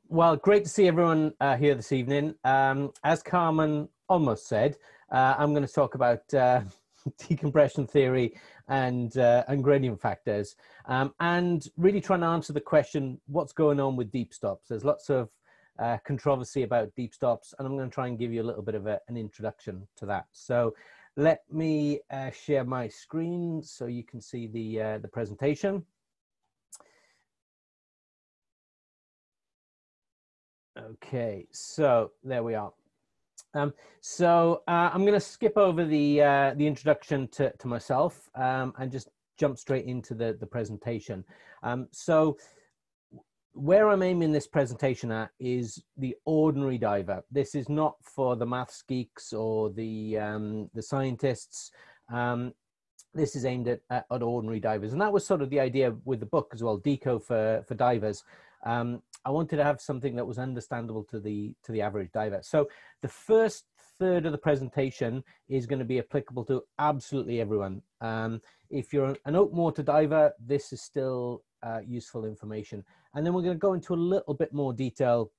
Well, great to see everyone here this evening. As Carmen almost said, I'm going to talk about decompression theory and gradient factors, and really trying to answer the question, what's going on with deep stops? There's lots of controversy about deep stops, and I'm going to try and give you a little bit of an introduction to that. So let me share my screen so you can see the presentation. Okay, so there we are. I'm going to skip over the introduction to myself and just jump straight into the presentation. So where I'm aiming this presentation at is the ordinary diver. This is not for the maths geeks or the scientists. This is aimed at ordinary divers, and that was sort of the idea with the book as well, Deco for divers. I wanted to have something that was understandable to the average diver. So the first third of the presentation is going to be applicable to absolutely everyone. If you're an open water diver, this is still useful information. And then we're going to go into a little bit more detail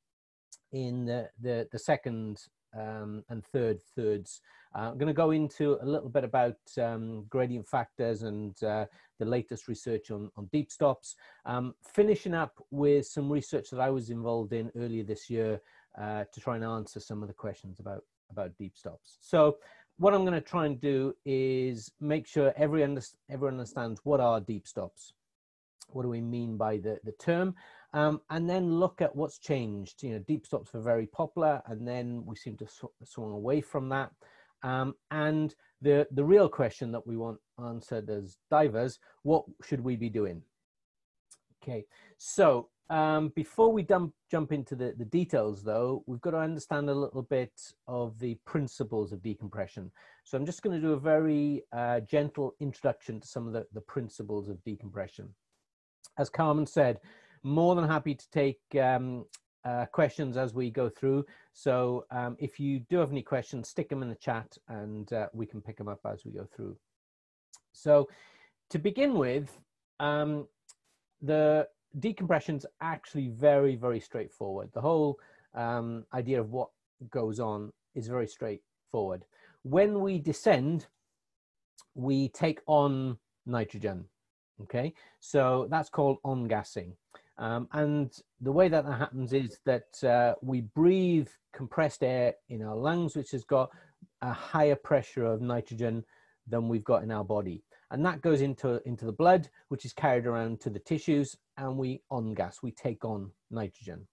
in the second and third thirds. I'm going to go into a little bit about gradient factors and the latest research on deep stops, finishing up with some research that I was involved in earlier this year to try and answer some of the questions about deep stops. So what I'm going to try and do is make sure everyone understands what are deep stops. What do we mean by the term? And then look at what's changed. You know, deep stops were very popular, and then we seem to swung away from that. And the real question that we want answered as divers, what should we be doing? Okay, so before we jump into the details, though, we've got to understand a little bit of the principles of decompression. So I'm just going to do a very gentle introduction to some of the principles of decompression. As Carmen said, more than happy to take questions as we go through. So if you do have any questions, stick them in the chat and we can pick them up as we go through. So to begin with, the decompression's actually very, very straightforward. The whole idea of what goes on is very straightforward. When we descend, we take on nitrogen. Okay, so that's called on-gassing. And the way that happens is that we breathe compressed air in our lungs, which has got a higher pressure of nitrogen than we've got in our body. And that goes into the blood, which is carried around to the tissues, and we on-gas, we take on nitrogen.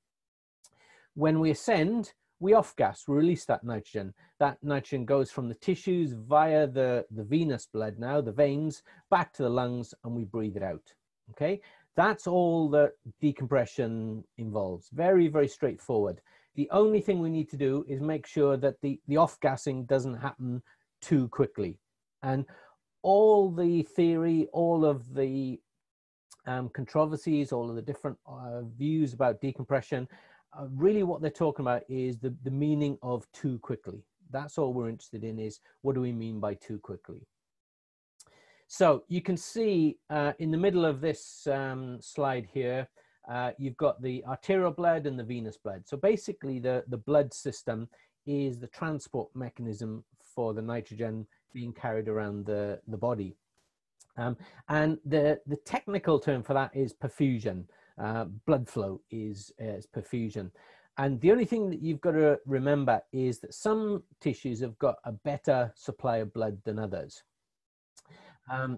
When we ascend, we off-gas, we release that nitrogen. That nitrogen goes from the tissues via the venous blood now, the veins, back to the lungs, and we breathe it out, okay? That's all that decompression involves. Very, very straightforward. The only thing we need to do is make sure that the off-gassing doesn't happen too quickly. And all the theory, all of the controversies, all of the different views about decompression, really what they're talking about is the meaning of too quickly. That's all we're interested in, is what do we mean by too quickly? So you can see in the middle of this slide here, you've got the arterial blood and the venous blood. So basically the blood system is the transport mechanism for the nitrogen being carried around the body. And the technical term for that is perfusion. Blood flow is perfusion. And the only thing that you've got to remember is that some tissues have got a better supply of blood than others.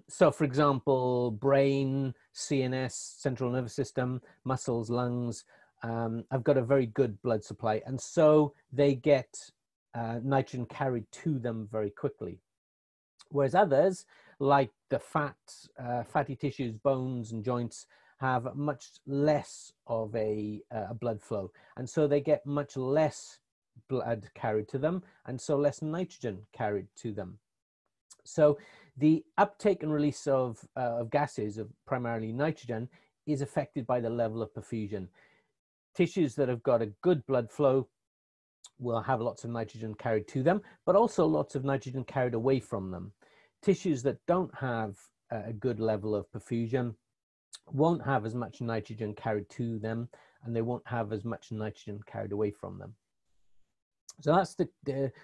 So for example, brain, CNS, central nervous system, muscles, lungs, have got a very good blood supply. And so they get nitrogen carried to them very quickly. Whereas others, like the fatty tissues, bones and joints, have much less of a blood flow, and so they get much less blood carried to them, and so less nitrogen carried to them. So the uptake and release of gases, of primarily nitrogen, is affected by the level of perfusion. Tissues that have got a good blood flow will have lots of nitrogen carried to them, but also lots of nitrogen carried away from them. Tissues that don't have a good level of perfusion won't have as much nitrogen carried to them, and they won't have as much nitrogen carried away from them. So that's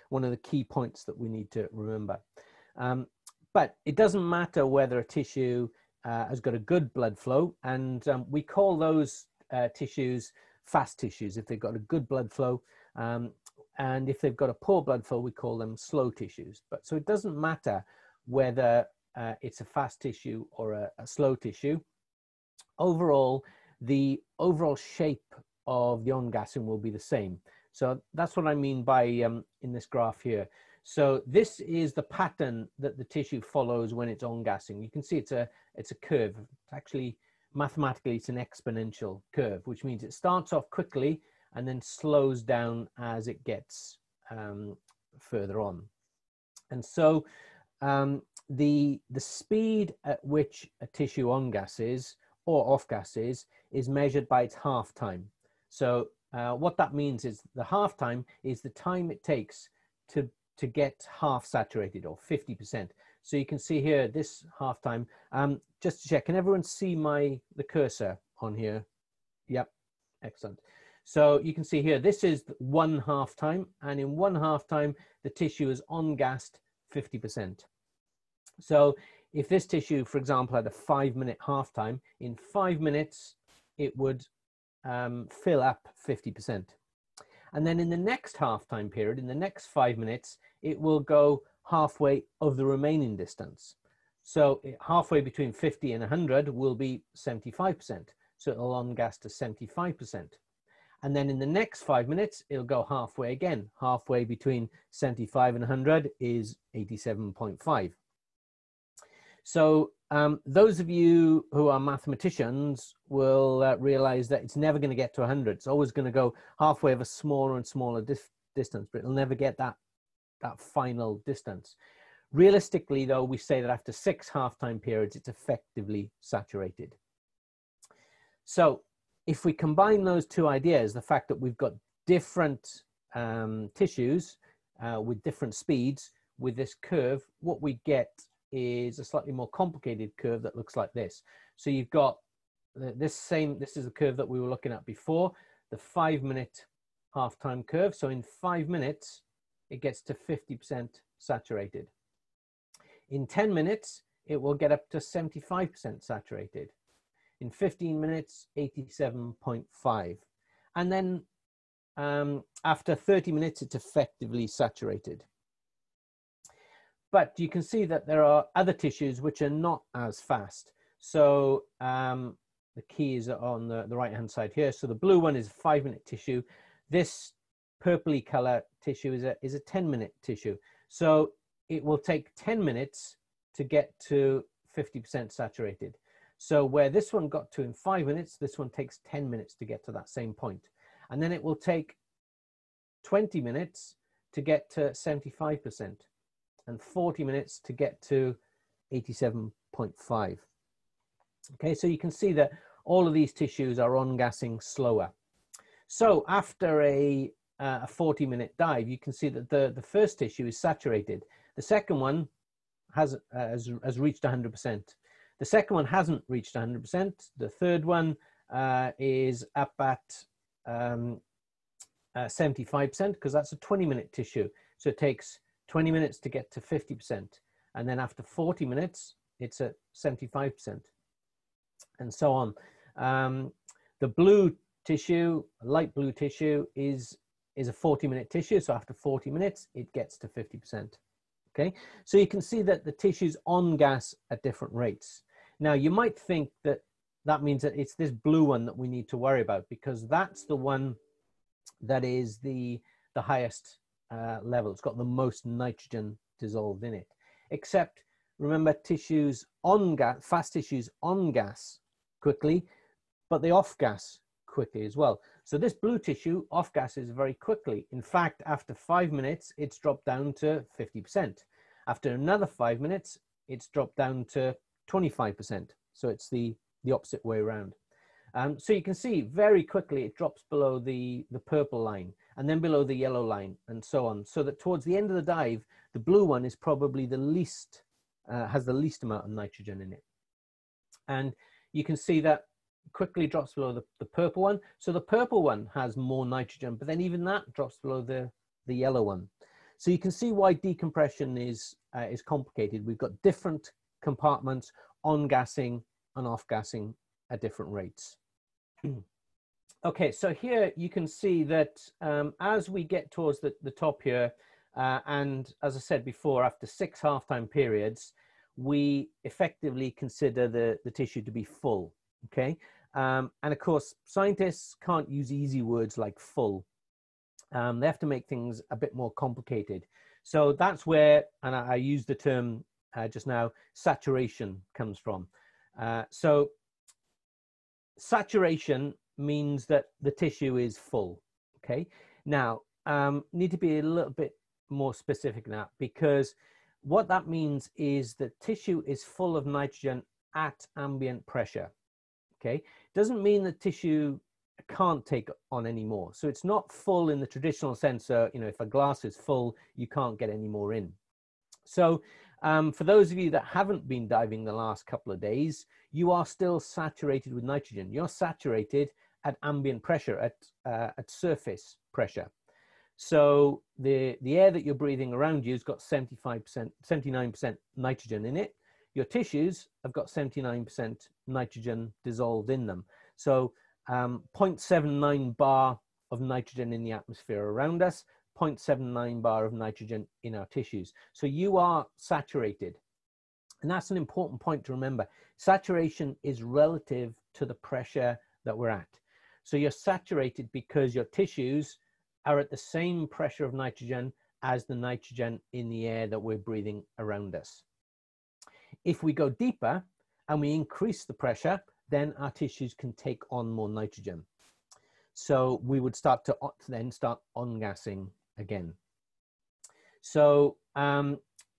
one of the key points that we need to remember. But it doesn't matter whether a tissue has got a good blood flow, and we call those tissues fast tissues if they've got a good blood flow, and if they've got a poor blood flow, we call them slow tissues. But so it doesn't matter whether it's a fast tissue or a slow tissue. Overall, the overall shape of the on-gassing will be the same. So that's what I mean by in this graph here. So this is the pattern that the tissue follows when it's on-gassing. You can see it's a curve. It's actually, mathematically, it's an exponential curve, which means it starts off quickly and then slows down as it gets further on. And so the speed at which a tissue on-gasses or off-gasses is measured by its half time. So what that means is the half time is the time it takes to get half saturated, or 50%. So you can see here this half time. Just to check, can everyone see the cursor on here? Yep, excellent. So you can see here, this is 1 half time, and in 1 half time, the tissue is on-gassed 50%. So if this tissue, for example, had a 5-minute half time, in 5 minutes, it would fill up 50%. And then in the next half time period, in the next 5 minutes, it will go halfway of the remaining distance. So halfway between 50 and 100 will be 75%. So it'll on-gas to 75%. And then in the next 5 minutes, it'll go halfway again. Halfway between 75 and 100 is 87.5. So those of you who are mathematicians will realize that it's never going to get to 100. It's always going to go halfway of a smaller and smaller distance, but it'll never get that final distance. Realistically, though, we say that after 6 half-time periods, it's effectively saturated. So if we combine those two ideas, the fact that we've got different tissues with different speeds with this curve, what we get is a slightly more complicated curve that looks like this. So you've got this is the curve that we were looking at before, the 5-minute half-time curve. So in 5 minutes, it gets to 50% saturated. In 10 minutes, it will get up to 75% saturated. In 15 minutes, 87.5. And then after 30 minutes, it's effectively saturated. But you can see that there are other tissues which are not as fast. So the key is on the right-hand side here. So the blue one is a 5-minute tissue. This purpley color tissue is a 10-minute tissue. So it will take 10 minutes to get to 50% saturated. So where this one got to in 5 minutes, this one takes 10 minutes to get to that same point. And then it will take 20 minutes to get to 75%. And 40 minutes to get to 87.5. Okay, so you can see that all of these tissues are on-gassing slower. So after a 40-minute dive, you can see that the first tissue is saturated. The second one has reached 100%. The second one hasn't reached 100%. The third one is up at 75% because that's a 20-minute tissue. So it takes 20 minutes to get to 50%. And then after 40 minutes, it's at 75%. And so on. The blue tissue, light blue tissue, is a 40-minute tissue. So after 40 minutes, it gets to 50%. Okay, so you can see that the tissues on-gas at different rates. Now, you might think that that means that it's this blue one that we need to worry about, because that's the one that is the highest level. It's got the most nitrogen dissolved in it. Except, remember, tissues on-gas, fast tissues on-gas quickly, but they off-gas quickly as well. So this blue tissue off-gases very quickly. In fact, after 5 minutes, it's dropped down to 50%. After another 5 minutes, it's dropped down to 25%. So it's the opposite way around. So you can see very quickly it drops below the purple line and then below the yellow line and so on. So that towards the end of the dive, the blue one is probably the least, has the least amount of nitrogen in it. And you can see that quickly drops below the purple one. So the purple one has more nitrogen, but then even that drops below the yellow one. So you can see why decompression is complicated. We've got different compartments on gassing and off gassing at different rates. Okay, so here you can see that as we get towards the top here, and as I said before, after 6 half-time periods, we effectively consider the tissue to be full, okay? And of course, scientists can't use easy words like full. They have to make things a bit more complicated. So that's where, and I used the term just now, saturation comes from. So saturation means that the tissue is full, okay? Now, need to be a little bit more specific now, because what that means is that tissue is full of nitrogen at ambient pressure, okay? Doesn't mean that tissue can't take on any more. So it's not full in the traditional sense, you know, if a glass is full, you can't get any more in. So for those of you that haven't been diving the last couple of days, you are still saturated with nitrogen. You're saturated at ambient pressure, at surface pressure. So the air that you're breathing around you has got 79% nitrogen in it. Your tissues have got 79% nitrogen dissolved in them. So 0.79 bar of nitrogen in the atmosphere around us, 0.79 bar of nitrogen in our tissues. So you are saturated. And that's an important point to remember. Saturation is relative to the pressure that we're at. So you're saturated because your tissues are at the same pressure of nitrogen as the nitrogen in the air that we're breathing around us. If we go deeper and we increase the pressure, then our tissues can take on more nitrogen. So we would start to then start on-gassing again. So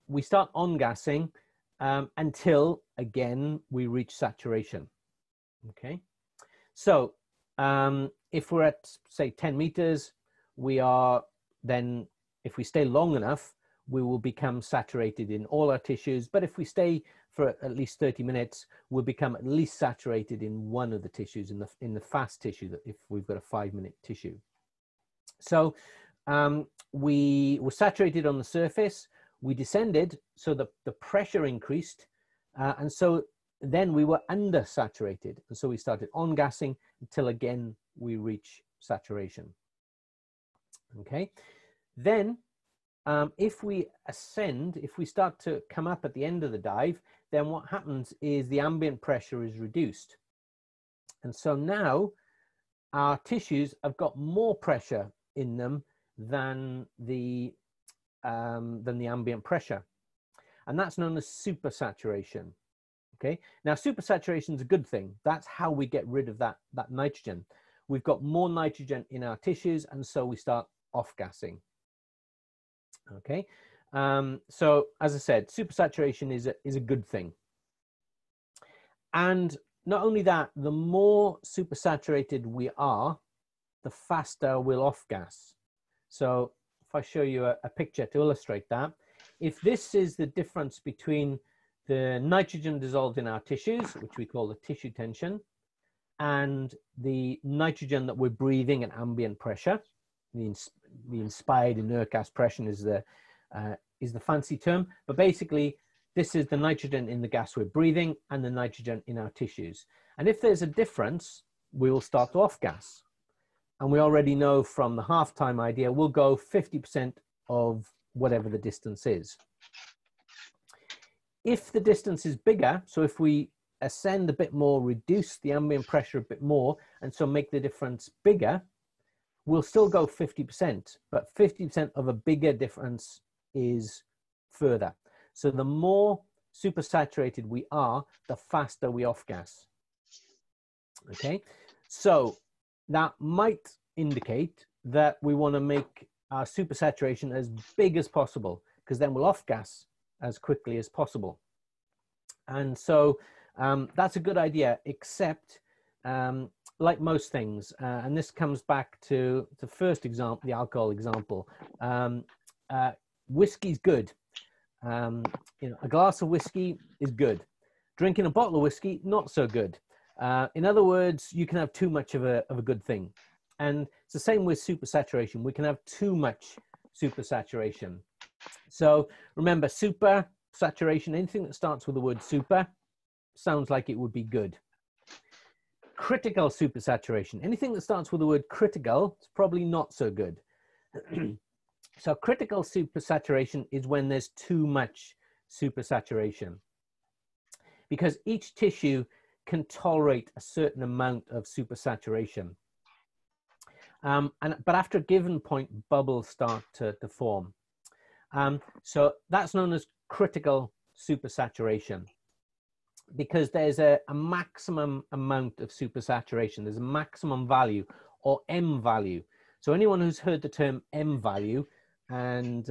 we start on-gassing until, again, we reach saturation, okay? So if we're at, say, 10 meters, we are then, if we stay long enough, we will become saturated in all our tissues. But if we stay for at least 30 minutes, we'll become at least saturated in one of the tissues, in the fast tissue, that if we've got a 5-minute tissue. So we were saturated on the surface, we descended, so the pressure increased, and so then we were undersaturated. And so we started on-gassing until again we reach saturation. Okay, then if we ascend, if we start to come up at the end of the dive, then what happens is the ambient pressure is reduced. And so now our tissues have got more pressure in them than the ambient pressure. And that's known as supersaturation. Okay, now supersaturation is a good thing. That's how we get rid of that nitrogen. We've got more nitrogen in our tissues, and so we start off-gassing. Okay, so as I said, supersaturation is a good thing. And not only that, the more supersaturated we are, the faster we'll off-gas. So if I show you a picture to illustrate that, if this is the difference between the nitrogen dissolved in our tissues, which we call the tissue tension, and the nitrogen that we're breathing at ambient pressure, the inspired inert gas pressure is the fancy term, but basically this is the nitrogen in the gas we're breathing and the nitrogen in our tissues. And if there's a difference, we will start to off-gas. And we already know from the half-time idea, we'll go 50% of whatever the distance is. If the distance is bigger, so if we ascend a bit more, reduce the ambient pressure a bit more, and so make the difference bigger, we'll still go 50%, but 50% of a bigger difference is further. So the more supersaturated we are, the faster we off-gas. Okay, so that might indicate that we want to make our supersaturation as big as possible, because then we'll off-gas as quickly as possible. And so that's a good idea, except like most things, and this comes back to the first example, the alcohol example. Whiskey's good. You know, a glass of whiskey is good. Drinking a bottle of whiskey, not so good. In other words, you can have too much of a good thing. And it's the same with supersaturation. We can have too much supersaturation. So remember, supersaturation, anything that starts with the word super sounds like it would be good. Critical supersaturation, anything that starts with the word critical, is probably not so good. So critical supersaturation is when there's too much supersaturation, because each tissue can tolerate a certain amount of supersaturation. But after a given point, bubbles start to form. So that's known as critical supersaturation, because there's a maximum amount of supersaturation. There's a maximum value, or M value. So anyone who's heard the term M value and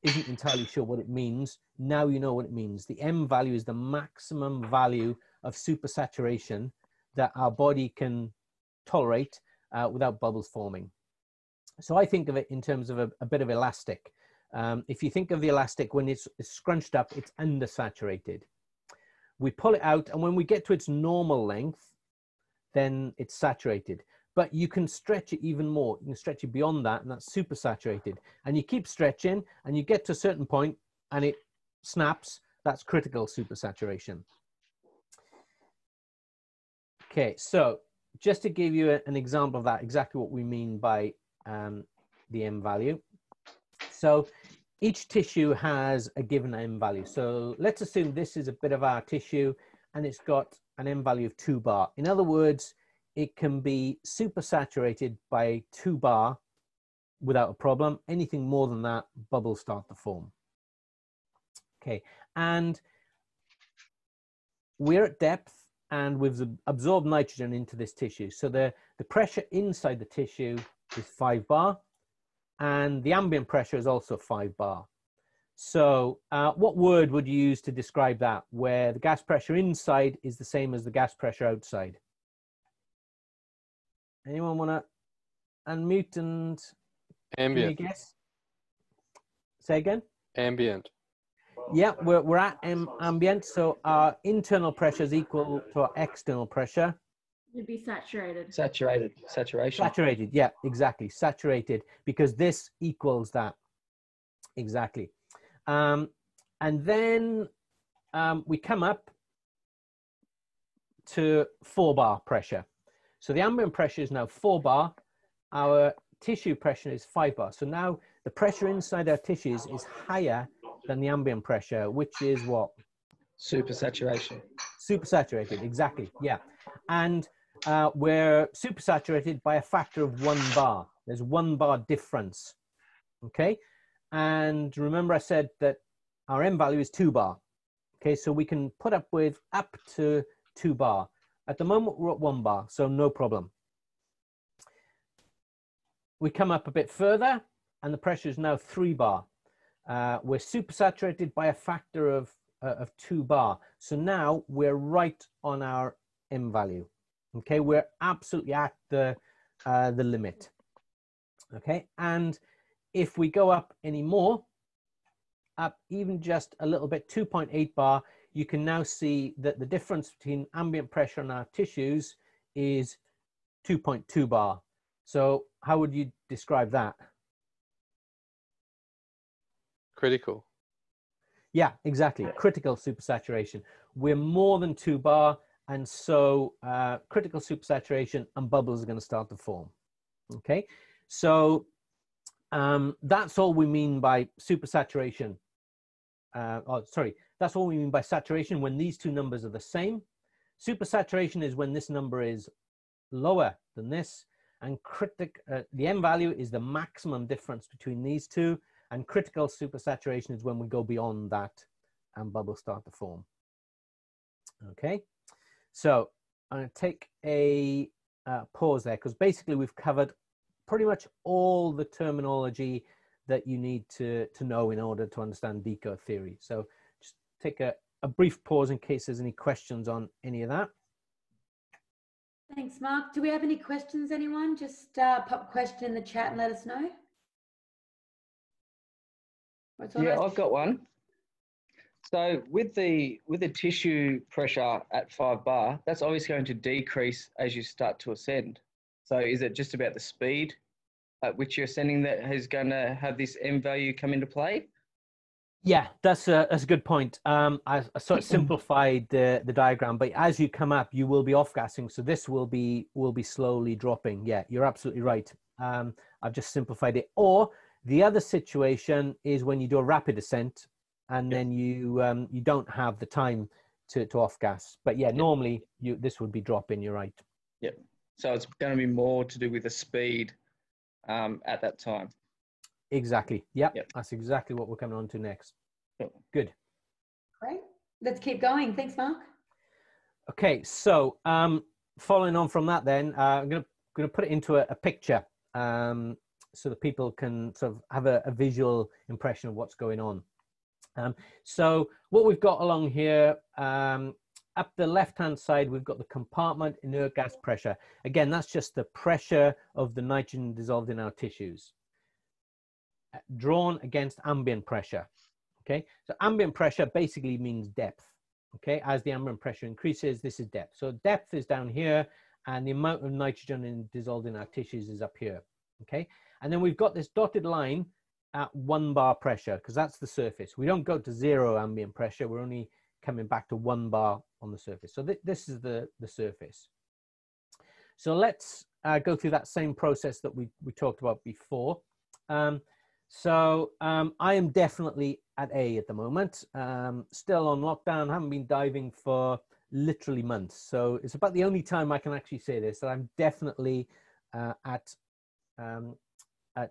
isn't entirely sure what it means, now you know what it means. The M value is the maximum value of supersaturation that our body can tolerate without bubbles forming. So I think of it in terms of a bit of elastic. If you think of the elastic, when it's scrunched up, it's undersaturated. We pull it out, and when we get to its normal length, then it's saturated. But you can stretch it even more. You can stretch it beyond that, and that's supersaturated. And you keep stretching, and you get to a certain point, and it snaps. That's critical supersaturation. Okay, so just to give you an example of that, exactly what we mean by the M value. So each tissue has a given M value. So let's assume this is a bit of our tissue, and it's got an M value of 2 bar. In other words, it can be supersaturated by 2 bar without a problem. Anything more than that, bubbles start to form. Okay, and we're at depth, and we've absorbed nitrogen into this tissue. So the pressure inside the tissue is 5 bar, and the ambient pressure is also 5 bar. So what word would you use to describe that, where the gas pressure inside is the same as the gas pressure outside? Anyone want to unmute and ambient. give me a guess? Say again? Ambient. Yeah, we're at ambient, so our internal pressure is equal to our external pressure. It'd be saturated. Saturation. Saturated, yeah, exactly, saturated, because this equals that, exactly. And then we come up to 4 bar pressure. So the ambient pressure is now 4 bar, our tissue pressure is 5 bar. So now the pressure inside our tissues is higher than the ambient pressure, which is what? Supersaturation. Supersaturated, exactly, yeah. And we're supersaturated by a factor of 1 bar. There's 1 bar difference, okay? And remember I said that our M value is 2 bar. Okay, so we can put up with up to 2 bar. At the moment, we're at 1 bar, so no problem. We come up a bit further, and the pressure is now 3 bar. We're supersaturated by a factor of 2 bar. So now we're right on our M value. Okay, we're absolutely at the limit. Okay, and if we go up any more, up even just a little bit, 2.8 bar, you can now see that the difference between ambient pressure in our tissues is 2.2 bar. So how would you describe that? Critical. Yeah, exactly. Critical supersaturation. We're more than 2 bar, and so critical supersaturation and bubbles are going to start to form. Okay, so that's all we mean by supersaturation. That's all we mean by saturation when these two numbers are the same. Supersaturation is when this number is lower than this, and the M value is the maximum difference between these two, and critical supersaturation is when we go beyond that and bubbles start to form. Okay, so I'm going to take a pause there, because basically we've covered pretty much all the terminology that you need to know in order to understand Deco theory. So just take a brief pause in case there's any questions on any of that. Thanks, Mark. Do we have any questions, anyone? Just pop a question in the chat and let us know. Yeah, I've got one. So with the tissue pressure at 5 bar, that's obviously going to decrease as you start to ascend. So is it just about the speed at which you're ascending that is going to have this M value come into play? Yeah, that's a good point. I sort of simplified the diagram, but as you come up, you will be off gassing. So this will be slowly dropping. Yeah, you're absolutely right. I've just simplified it. Or the other situation is when you do a rapid ascent, and then you don't have the time to off gas. But yeah, normally this would be dropping. You're right. Yep. So it's going to be more to do with the speed at that time. Exactly. Yep. That's exactly what we're coming on to next. Yep. Good. Great. Let's keep going. Thanks, Mark. Okay. So following on from that, then I'm going to put it into a picture so that people can sort of have a visual impression of what's going on. So what we've got along here, up the left-hand side, we've got the compartment inert gas pressure. Again, that's just the pressure of the nitrogen dissolved in our tissues, drawn against ambient pressure. Okay, so ambient pressure basically means depth. Okay, as the ambient pressure increases, this is depth. So depth is down here, and the amount of nitrogen dissolved in our tissues is up here. Okay, and then we've got this dotted line at 1 bar pressure, because that's the surface. We don't go to 0 ambient pressure. We're only coming back to 1 bar on the surface. So this is the surface. So let's go through that same process that we talked about before. I am definitely at A at the moment, still on lockdown, haven't been diving for literally months. So it's about the only time I can actually say this, that I'm definitely at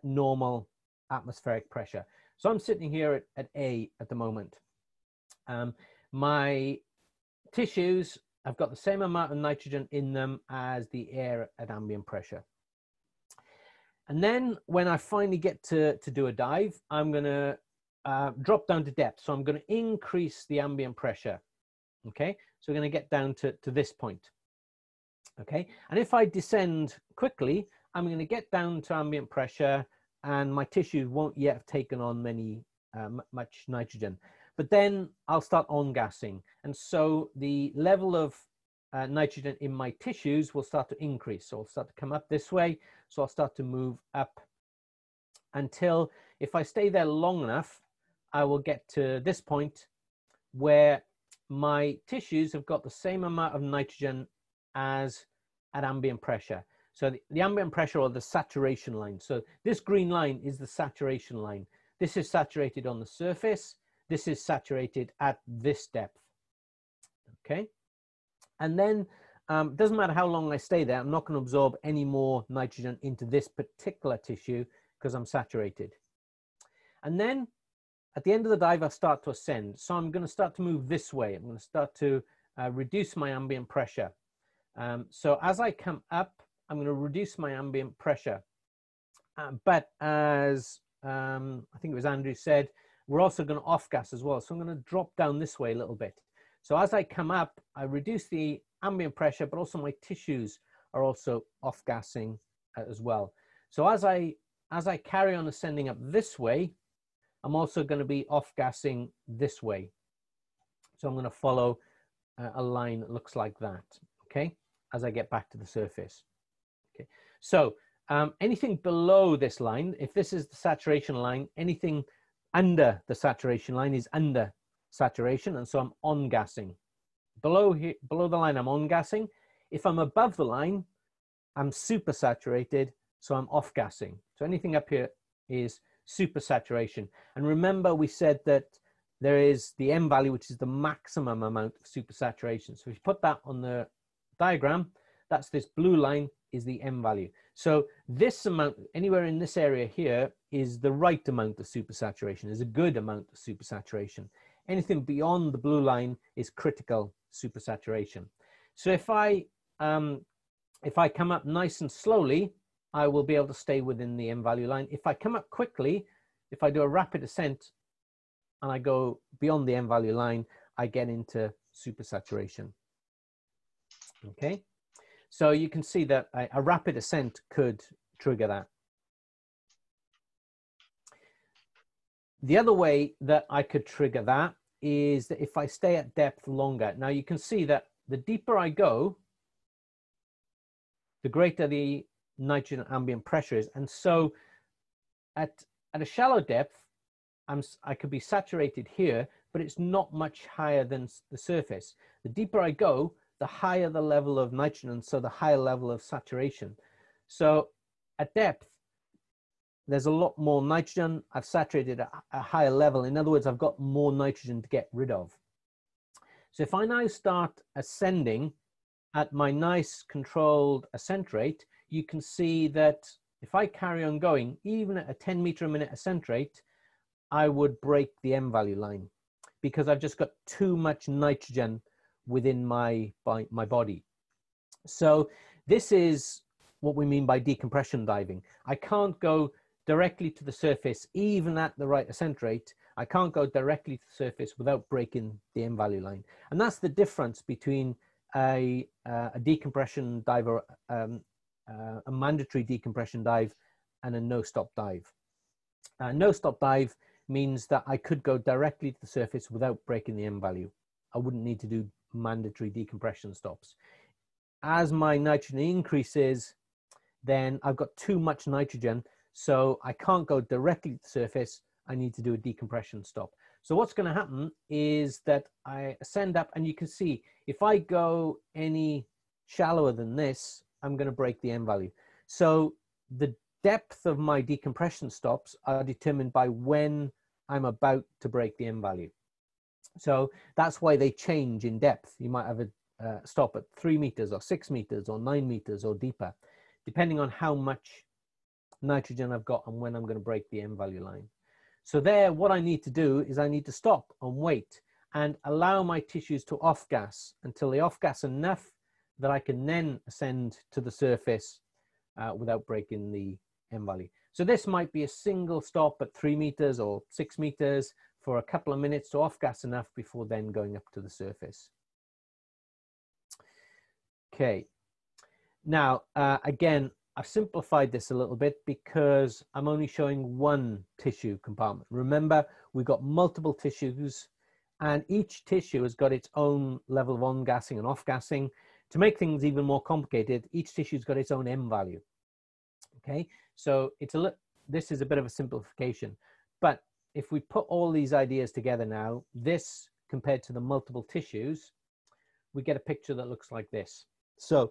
normal atmospheric pressure. So I'm sitting here at A at the moment. My tissues have got the same amount of nitrogen in them as the air at ambient pressure. And then when I finally get to do a dive, I'm going to drop down to depth. So I'm going to increase the ambient pressure. Okay, so we're going to get down to this point. Okay, and if I descend quickly, I'm going to get down to ambient pressure, and my tissues won't yet have taken on much nitrogen. But then I'll start on gassing, and so the level of nitrogen in my tissues will start to increase. So I'll start to come up this way. So I'll start to move up until, if I stay there long enough, I will get to this point where my tissues have got the same amount of nitrogen as at ambient pressure. So the ambient pressure, or the saturation line. So this green line is the saturation line. This is saturated on the surface. This is saturated at this depth. Okay. And then it doesn't matter how long I stay there, I'm not going to absorb any more nitrogen into this particular tissue because I'm saturated. And then at the end of the dive, I start to ascend. So I'm going to start to move this way. I'm going to start to reduce my ambient pressure. So as I come up, I'm going to reduce my ambient pressure. But as I think it was Andrew said, we're also going to off gas as well. So I'm going to drop down this way a little bit. So as I come up, I reduce the ambient pressure, but also my tissues are also off gassing as well. So as I carry on ascending up this way, I'm also going to be off gassing this way. So I'm going to follow a line that looks like that. Okay, as I get back to the surface. Okay, so anything below this line, if this is the saturation line, anything under the saturation line is under saturation, and so I'm on gassing. Below the line, I'm on gassing. If I'm above the line, I'm super saturated, so I'm off gassing. So anything up here is super saturation. And remember, we said that there is the M value, which is the maximum amount of super saturation. So if you put that on the diagram, that's this blue line is the M value. So this amount, anywhere in this area here, is the right amount of supersaturation, is a good amount of supersaturation. Anything beyond the blue line is critical supersaturation. So if I come up nice and slowly, I will be able to stay within the M value line. If I come up quickly, if I do a rapid ascent and I go beyond the M value line, I get into supersaturation. Okay. So you can see that a rapid ascent could trigger that. The other way that I could trigger that is that if I stay at depth longer, now you can see that the deeper I go, the greater the nitrogen ambient pressure is. And so at a shallow depth, I could be saturated here, but it's not much higher than the surface. The deeper I go, the higher the level of nitrogen, so the higher level of saturation. So at depth, there's a lot more nitrogen. I've saturated at a higher level. In other words, I've got more nitrogen to get rid of. So if I now start ascending at my nice controlled ascent rate, you can see that if I carry on going, even at a 10 meter a minute ascent rate, I would break the M value line because I've just got too much nitrogen within my body. So this is what we mean by decompression diving. I can't go directly to the surface, even at the right ascent rate. I can't go directly to the surface without breaking the M value line. And that's the difference between a decompression diver, a mandatory decompression dive, and a no-stop dive. No-stop dive means that I could go directly to the surface without breaking the M value. I wouldn't need to do mandatory decompression stops. As my nitrogen increases, then I've got too much nitrogen, so I can't go directly to the surface. I need to do a decompression stop. So what's going to happen is that I ascend up, and you can see if I go any shallower than this, I'm going to break the M value. So the depth of my decompression stops are determined by when I'm about to break the M value. So that's why they change in depth. You might have a stop at 3 meters or 6 meters or 9 meters or deeper, depending on how much nitrogen I've got and when I'm going to break the M value line. So there, what I need to do is I need to stop and wait and allow my tissues to off-gas until they off-gas enough that I can then ascend to the surface without breaking the M value. So this might be a single stop at 3 meters or 6 meters for a couple of minutes to off-gas enough before then going up to the surface. Okay. Now, again, I've simplified this a little bit because I'm only showing one tissue compartment. Remember, we've got multiple tissues, and each tissue has got its own level of on-gassing and off-gassing. To make things even more complicated, each tissue's got its own M value. Okay, so this is a bit of a simplification. But if we put all these ideas together now, this compared to the multiple tissues, we get a picture that looks like this. So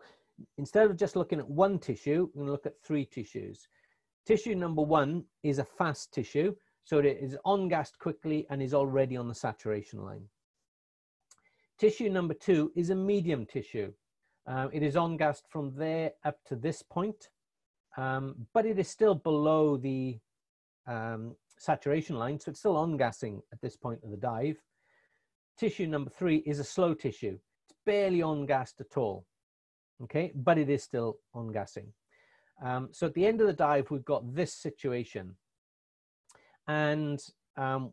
instead of just looking at one tissue, we're going to look at 3 tissues. Tissue number 1 is a fast tissue, so it is on-gassed quickly and is already on the saturation line. Tissue number 2 is a medium tissue. It is on-gassed from there up to this point, but it is still below the saturation line, so it's still on-gassing at this point of the dive. Tissue number 3 is a slow tissue. It's barely on-gassed at all. Okay, but it is still on-gassing. So at the end of the dive, we've got this situation. And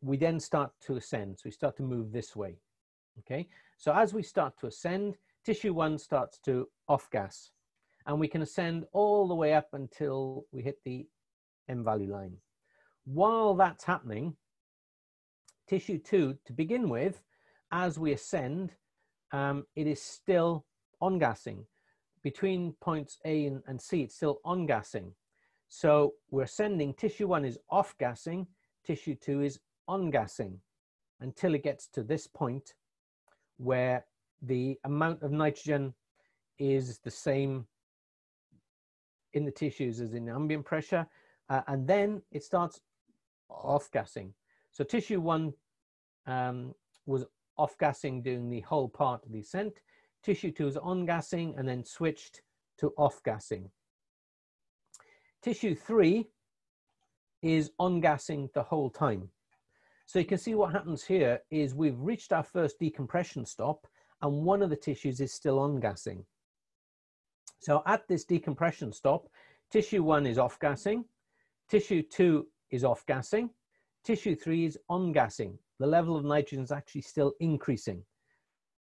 we then start to ascend. So we start to move this way. Okay, so as we start to ascend, tissue 1 starts to off-gas. And we can ascend all the way up until we hit the M value line. While that's happening, tissue 2, to begin with, as we ascend, it is still on-gassing. Between points A and C, it's still on-gassing. So we're ascending, tissue 1 is off-gassing, tissue 2 is on-gassing until it gets to this point where the amount of nitrogen is the same in the tissues as in ambient pressure, and then it starts off-gassing. So tissue 1 was off-gassing during the whole part of the ascent. Tissue 2 is on-gassing and then switched to off-gassing. Tissue 3 is on-gassing the whole time. So you can see what happens here is we've reached our first decompression stop and one of the tissues is still on-gassing. So at this decompression stop, tissue 1 is off-gassing, tissue 2 is off-gassing, tissue 3 is on-gassing. The level of nitrogen is actually still increasing.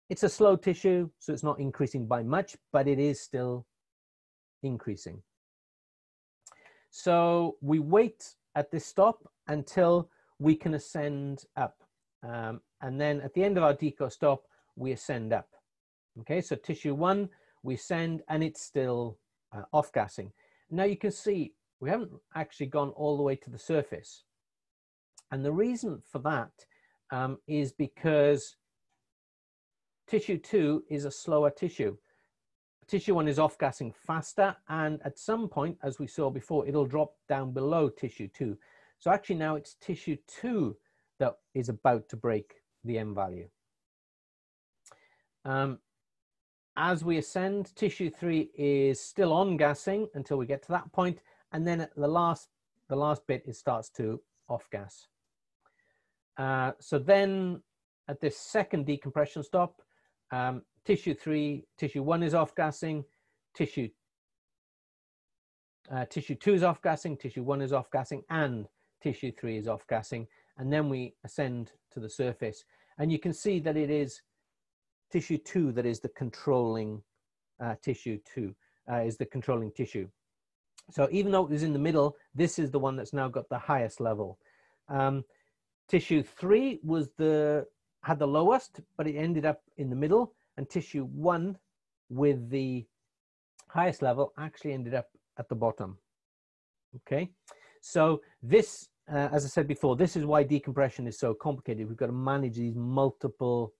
It's a slow tissue, so it's not increasing by much, but it is still increasing. So we wait at this stop until we can ascend up. and then at the end of our deco stop, we ascend up. Okay, so tissue 1, we ascend, and it's still off-gassing. Now you can see we haven't actually gone all the way to the surface. And the reason for that is because tissue 2 is a slower tissue. Tissue 1 is off-gassing faster, and at some point, as we saw before, it'll drop down below tissue 2. So actually now it's tissue 2 that is about to break the M value. As we ascend, tissue 3 is still on gassing until we get to that point, and then at the last bit, it starts to off-gas. So then at this second decompression stop, tissue 1 is off-gassing, tissue 2 is off-gassing, tissue 1 is off-gassing, and tissue 3 is off-gassing. And then we ascend to the surface. And you can see that it is tissue 2 that is the controlling tissue. So even though it was in the middle, this is the one that's now got the highest level. Tissue 3 had the lowest, but it ended up in the middle, and tissue 1 with the highest level actually ended up at the bottom. Okay, so this, as I said before, this is why decompression is so complicated. We've got to manage these multiple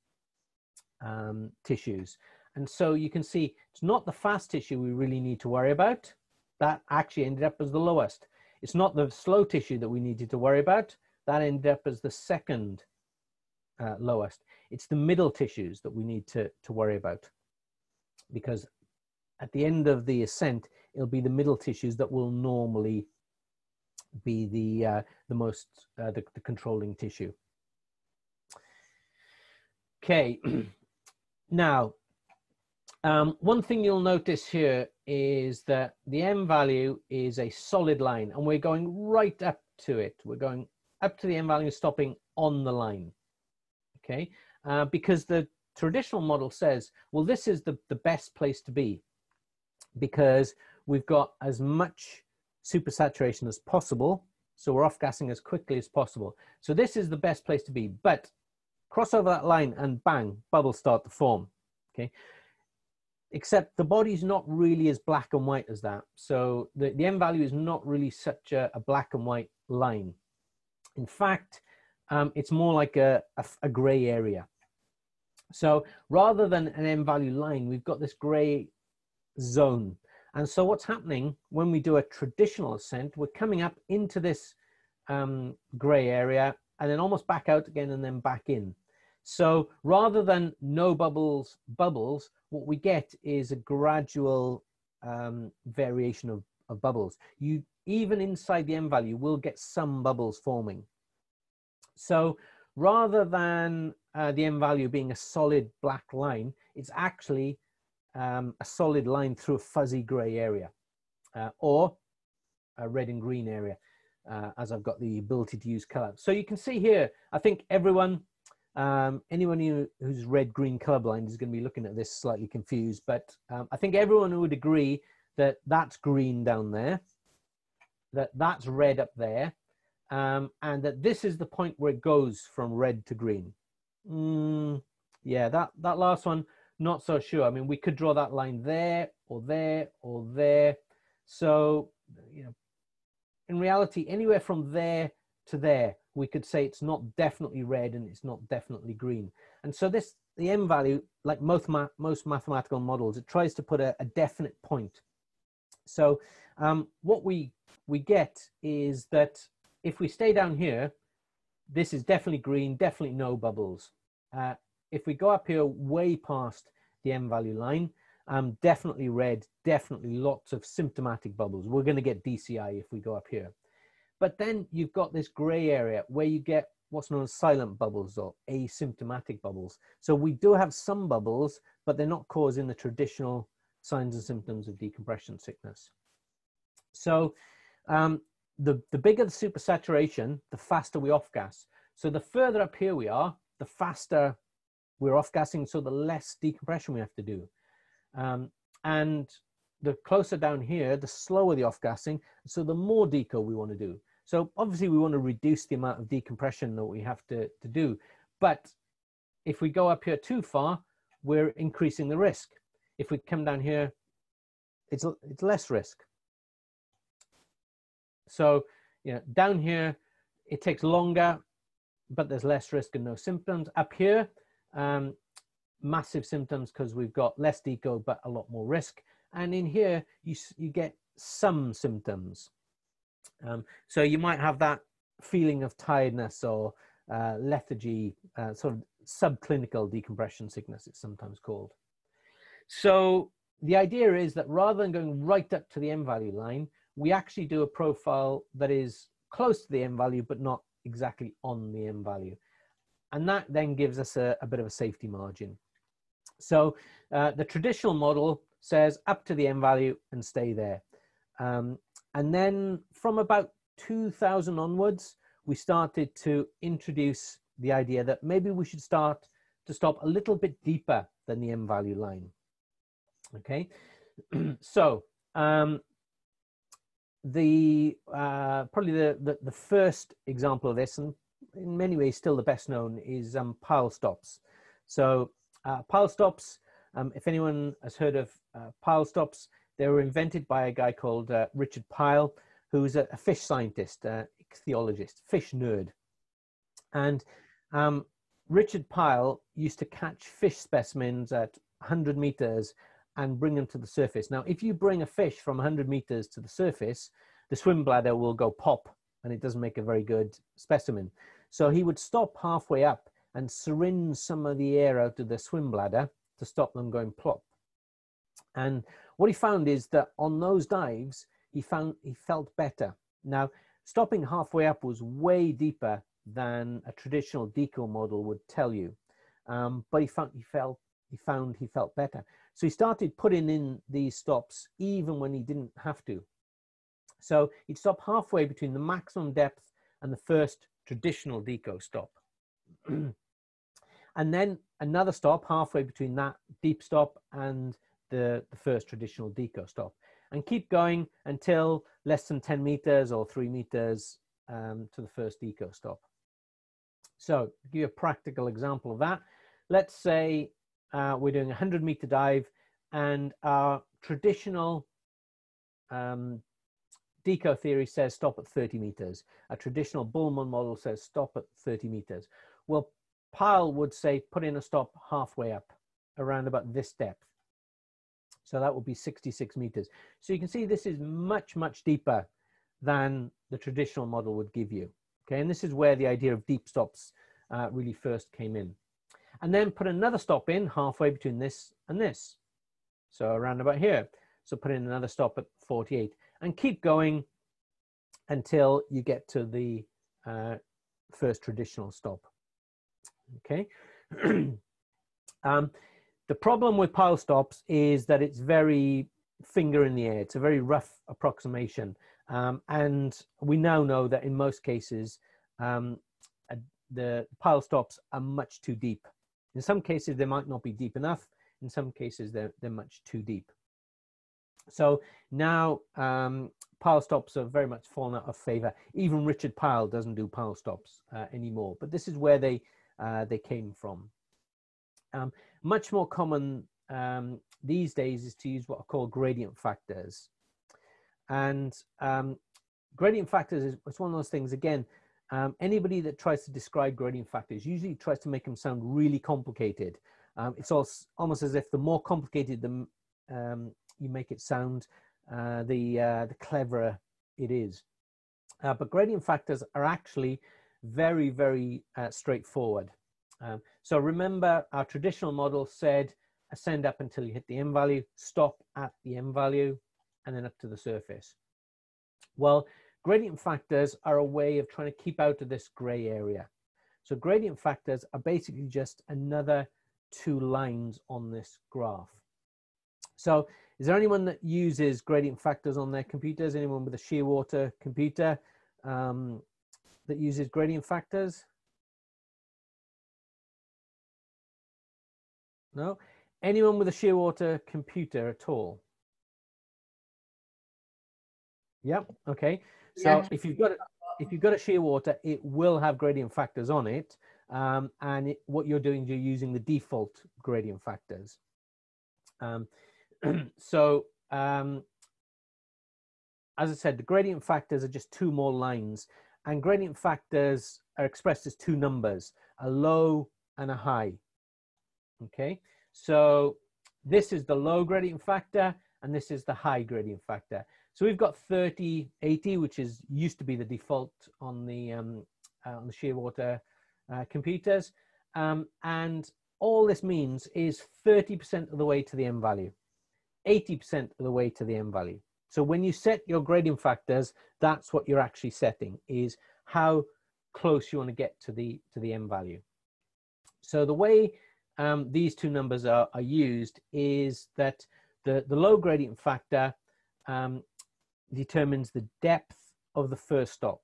tissues. And so you can see it's not the fast tissue we really need to worry about. That actually ended up as the lowest. It's not the slow tissue that we needed to worry about. That ended up as the second lowest. It's the middle tissues that we need to worry about, because at the end of the ascent, it'll be the middle tissues that will normally be the controlling tissue. Okay, now one thing you'll notice here is that the M value is a solid line, and we're going right up to it. We're going up to the M value, stopping on the line. Okay, because the traditional model says, well, this is the best place to be because we've got as much supersaturation as possible, so we're off-gassing as quickly as possible. So this is the best place to be, but cross over that line and bang, bubbles start to form. Okay, except the body's not really as black and white as that. So the M value is not really such a black and white line. In fact, it's more like a gray area. So rather than an M value line, we've got this gray zone. And so what's happening when we do a traditional ascent, we're coming up into this gray area and then almost back out again and then back in. So rather than no bubbles, what we get is a gradual variation of bubbles. You, even inside the M value, will get some bubbles forming. So rather than the M value being a solid black line, it's actually a solid line through a fuzzy gray area or a red and green area, as I've got the ability to use color. So you can see here, I think everyone, anyone who's red-green colorblind is going to be looking at this slightly confused, but I think everyone would agree that that's green down there, that's red up there, and that this is the point where it goes from red to green. Yeah, that last one, not so sure. I mean, we could draw that line there or there or there. So, you know, in reality, anywhere from there to there, we could say it's not definitely red and it's not definitely green. And so the M value, like most mathematical models, it tries to put a definite point. So what we get is that if we stay down here, this is definitely green, definitely no bubbles. If we go up here way past the M value line, definitely red, definitely lots of symptomatic bubbles. We're going to get DCI if we go up here. But then you've got this gray area where you get what's known as silent bubbles or asymptomatic bubbles. So we do have some bubbles, but they're not causing the traditional signs and symptoms of decompression sickness. So the bigger the supersaturation, the faster we off-gas. So the further up here we are, the faster we're off-gassing, so the less decompression we have to do. And the closer down here, the slower the off-gassing, so the more deco we want to do. So obviously we want to reduce the amount of decompression that we have to do, but if we go up here too far, we're increasing the risk. If we come down here, it's less risk. So, you know, down here, it takes longer, but there's less risk and no symptoms. Up here, massive symptoms because we've got less deco, but a lot more risk. And in here, you get some symptoms. So you might have that feeling of tiredness or lethargy, sort of subclinical decompression sickness, it's sometimes called. So the idea is that rather than going right up to the M value line, we actually do a profile that is close to the M value, but not exactly on the M value. And that then gives us a bit of a safety margin. So the traditional model says up to the M value and stay there. And then from about 2000 onwards, we started to introduce the idea that maybe we should start to stop a little bit deeper than the M value line. Okay, so probably the first example of this, and in many ways still the best known, is Powell stops. So Powell stops, if anyone has heard of Powell stops, they were invented by a guy called Richard Powell, who's a fish scientist, ichthyologist, fish nerd. And Richard Powell used to catch fish specimens at 100 meters and bring them to the surface. Now, if you bring a fish from 100 meters to the surface, the swim bladder will go pop and it doesn't make a very good specimen. So he would stop halfway up and syringe some of the air out of the swim bladder to stop them going plop. And what he found is that on those dives, he felt better. Now, stopping halfway up was way deeper than a traditional deco model would tell you, but he found he felt better. So he started putting in these stops even when he didn't have to. So he'd stop halfway between the maximum depth and the first traditional deco stop. And then another stop halfway between that deep stop and the first traditional deco stop, and keep going until less than 10 meters or 3 meters to the first deco stop. So to give you a practical example of that, let's say we're doing a 100-meter dive and our traditional deco theory says stop at 30 meters. A traditional Bullman model says stop at 30 meters. Well, Powell would say put in a stop halfway up, around about this depth. So that would be 66 meters. So you can see this is much, much deeper than the traditional model would give you. Okay, and this is where the idea of deep stops really first came in. And then put another stop in halfway between this and this. So around about here. So put in another stop at 48 and keep going until you get to the first traditional stop. Okay. The problem with Powell stops is that it's very finger in the air. It's a very rough approximation. And we now know that in most cases, the Powell stops are much too deep. In some cases, they might not be deep enough. In some cases, they're much too deep. So now Powell stops are very much fallen out of favor. Even Richard Powell doesn't do Powell stops anymore. But this is where they came from. Much more common these days is to use what are called gradient factors. And gradient factors is one of those things, again, anybody that tries to describe gradient factors usually tries to make them sound really complicated. It's almost as if the more complicated you make it sound, the cleverer it is. But gradient factors are actually very, very straightforward. So remember, our traditional model said ascend up until you hit the M value, stop at the M value, and then up to the surface. Well, gradient factors are a way of trying to keep out of this gray area. So gradient factors are basically just another 2 lines on this graph. So is there anyone that uses gradient factors on their computers? Anyone with a shearwater computer that uses gradient factors? No? Anyone with a shearwater computer at all? Yep. Okay. So yeah. if you've got a shearwater, it will have gradient factors on it. what you're doing is you're using the default gradient factors. As I said, the gradient factors are just two more lines, and gradient factors are expressed as two numbers, a low and a high. Okay, so this is the low gradient factor, and this is the high gradient factor. So we've got 30, 80, which is used to be the default on the shearwater computers, and all this means is 30% of the way to the M value, 80% of the way to the M value. So when you set your gradient factors, that's what you're actually setting, is how close you want to get to the M value. So the way these two numbers are used is that the low gradient factor determines the depth of the first stop.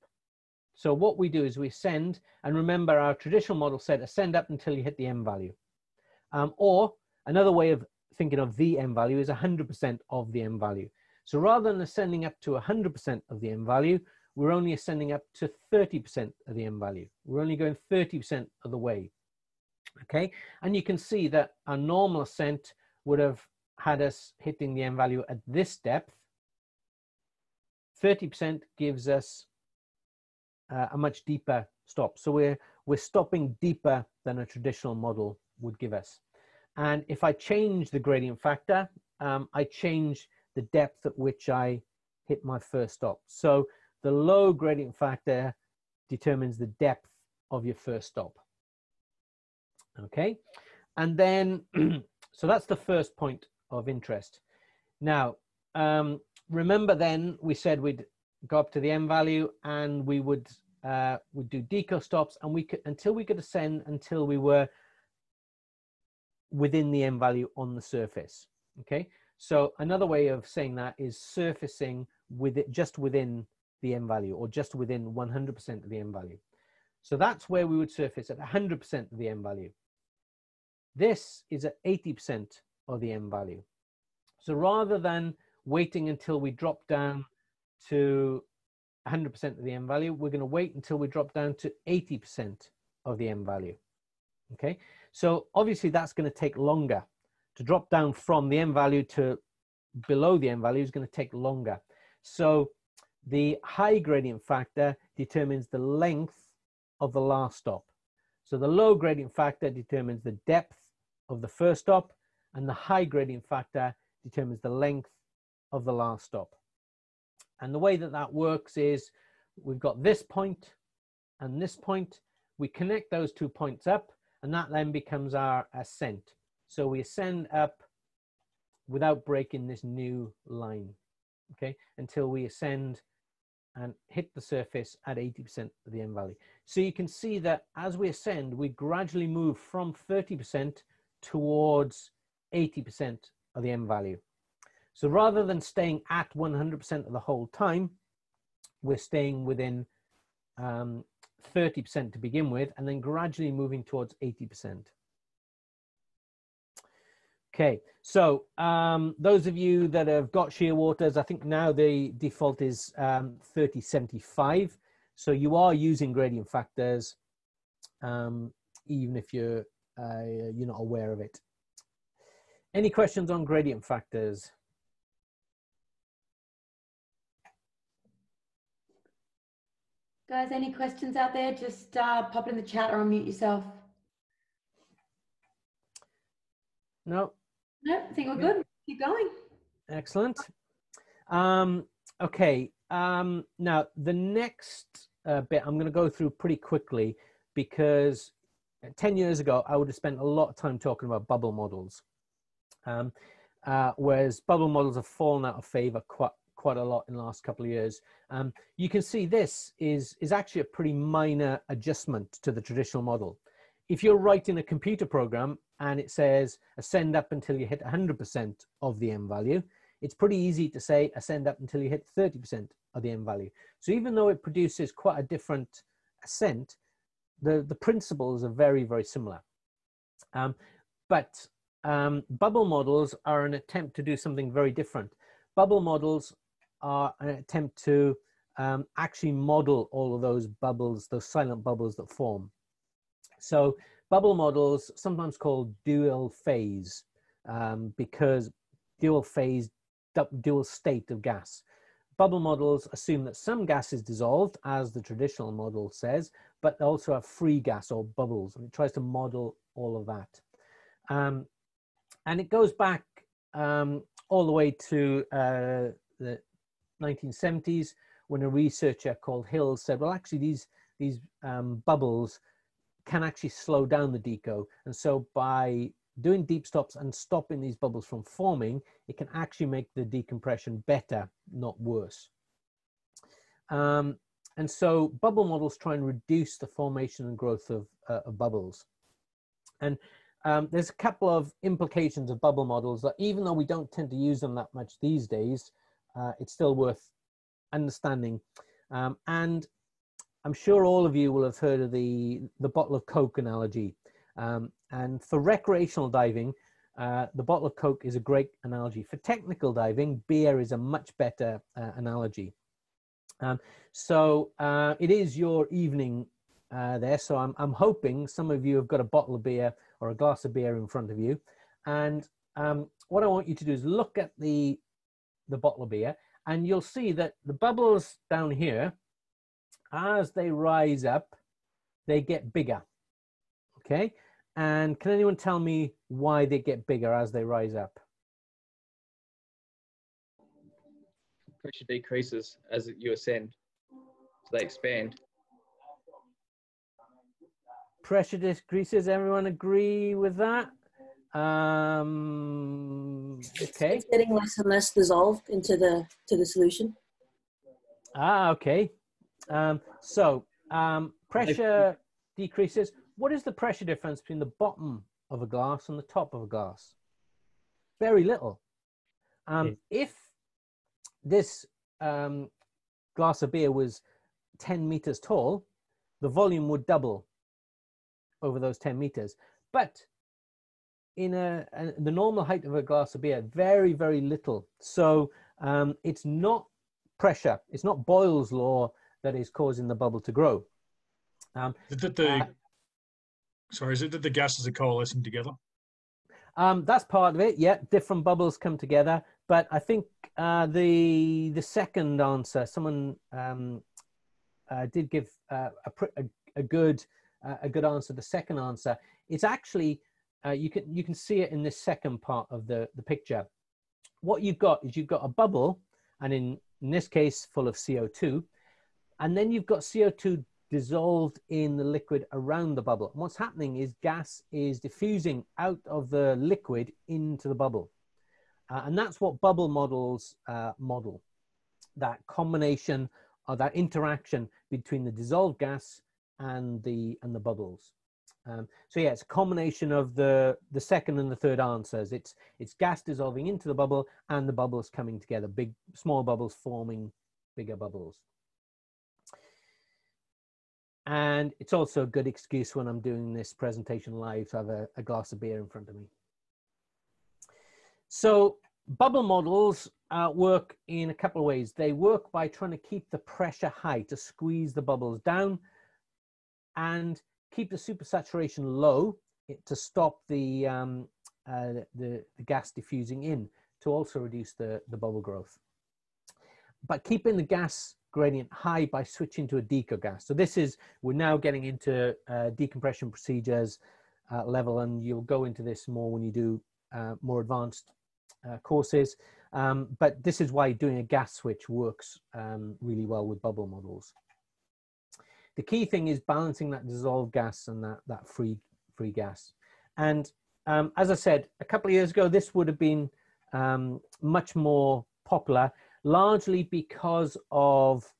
So what we do is we ascend, and remember our traditional model said ascend up until you hit the M value. Or another way of thinking of the M value is 100% of the M value. So rather than ascending up to 100% of the M value, we're only ascending up to 30% of the M value. We're only going 30% of the way. Okay, and you can see that our normal ascent would have had us hitting the M value at this depth. 30% gives us a much deeper stop. So we're stopping deeper than a traditional model would give us. And if I change the gradient factor, I change the depth at which I hit my first stop. So the low gradient factor determines the depth of your first stop. Okay, and then so that's the first point of interest. Now remember, then we said we'd go up to the M value, and we would do deco stops, and we could until we could ascend until we were within the M value on the surface. Okay, so another way of saying that is surfacing with it just within the M value, or just within 100% of the M value. So that's where we would surface at 100% of the M value. This is at 80% of the M value. So rather than waiting until we drop down to 100% of the M value, we're going to wait until we drop down to 80% of the M value. Okay, so obviously that's going to take longer. To drop down from the M value to below the M value is going to take longer. So the high gradient factor determines the length of the last stop. So the low gradient factor determines the depth of the first stop, and the high gradient factor determines the length of the last stop. And the way that that works is we've got this point and this point. We connect those 2 points up, and that then becomes our ascent. So we ascend up without breaking this new line, okay, until we ascend and hit the surface at 80% of the M value. So you can see that as we ascend, we gradually move from 30% towards 80% of the M value. So rather than staying at 100% of the whole time, we're staying within 30% to begin with, and then gradually moving towards 80%. Okay, so those of you that have got shearwaters, I think now the default is 3075. So you are using gradient factors, even if you're not aware of it. Any questions on gradient factors? Guys, any questions out there? Just pop it in the chat or unmute yourself. No. No, I think we're good. Keep going. Excellent. Okay. Now, the next bit I'm going to go through pretty quickly, because 10 years ago, I would have spent a lot of time talking about bubble models. Whereas bubble models have fallen out of favor quite a lot in the last couple of years. You can see this is actually a pretty minor adjustment to the traditional model. If you're writing a computer program and it says ascend up until you hit 100% of the M value, it's pretty easy to say ascend up until you hit 30% of the M value. So even though it produces quite a different ascent, the principles are very, very similar. But bubble models are an attempt to do something very different. Bubble models are an attempt to actually model all of those bubbles, those silent bubbles that form. So bubble models, sometimes called dual phase, because dual phase, dual state of gas. Bubble models assume that some gas is dissolved, as the traditional model says, but they also have free gas or bubbles, and it tries to model all of that. And it goes back all the way to the 1970s, when a researcher called Hill said, well, actually these bubbles can actually slow down the deco. And so by doing deep stops and stopping these bubbles from forming, it can actually make the decompression better, not worse. And so bubble models try and reduce the formation and growth of bubbles. And there's a couple of implications of bubble models that, even though we don't tend to use them that much these days, it's still worth understanding. And I'm sure all of you will have heard of the bottle of Coke analogy. And for recreational diving, the bottle of Coke is a great analogy. For technical diving, beer is a much better analogy. So it is your evening there. So I'm hoping some of you have got a bottle of beer or a glass of beer in front of you. And what I want you to do is look at the bottle of beer, and you'll see that the bubbles down here, as they rise up, they get bigger. Okay. And can anyone tell me why they get bigger as they rise up? Pressure decreases as you ascend, so they expand. Pressure decreases. Everyone agree with that? Okay. It's getting less and less dissolved into the solution. Okay. Pressure decreases. What is the pressure difference between the bottom of a glass and the top of a glass? Very little. If this glass of beer was 10 meters tall, the volume would double over those 10 meters. But in the normal height of a glass of beer, very, very little. So it's not pressure. It's not Boyle's law that is causing the bubble to grow. Sorry, is it that the gases are coalescing together? That's part of it. Yeah, different bubbles come together. But I think the second answer, someone did give a good answer. The second answer, it's actually you can see it in this second part of the picture. What you've got is you've got a bubble, and in this case, full of CO2, and then you've got CO2 dissolved in the liquid around the bubble. And what's happening is gas is diffusing out of the liquid into the bubble. And that's what bubble models model, that combination or that interaction between the dissolved gas and the bubbles. So yeah, it's a combination of the second and the third answers. It's gas dissolving into the bubble and the bubbles coming together, small bubbles forming bigger bubbles. And it's also a good excuse when I'm doing this presentation live to have a glass of beer in front of me. So bubble models work in a couple of ways. They work by trying to keep the pressure high to squeeze the bubbles down, and keep the supersaturation low to stop the gas diffusing in, to also reduce the bubble growth. But keeping the gas gradient high by switching to a Deco gas. So we're now getting into decompression procedures level, and you'll go into this more when you do more advanced courses. But this is why doing a gas switch works really well with bubble models. The key thing is balancing that dissolved gas and that free gas. And as I said, a couple of years ago, this would have been much more popular, largely because of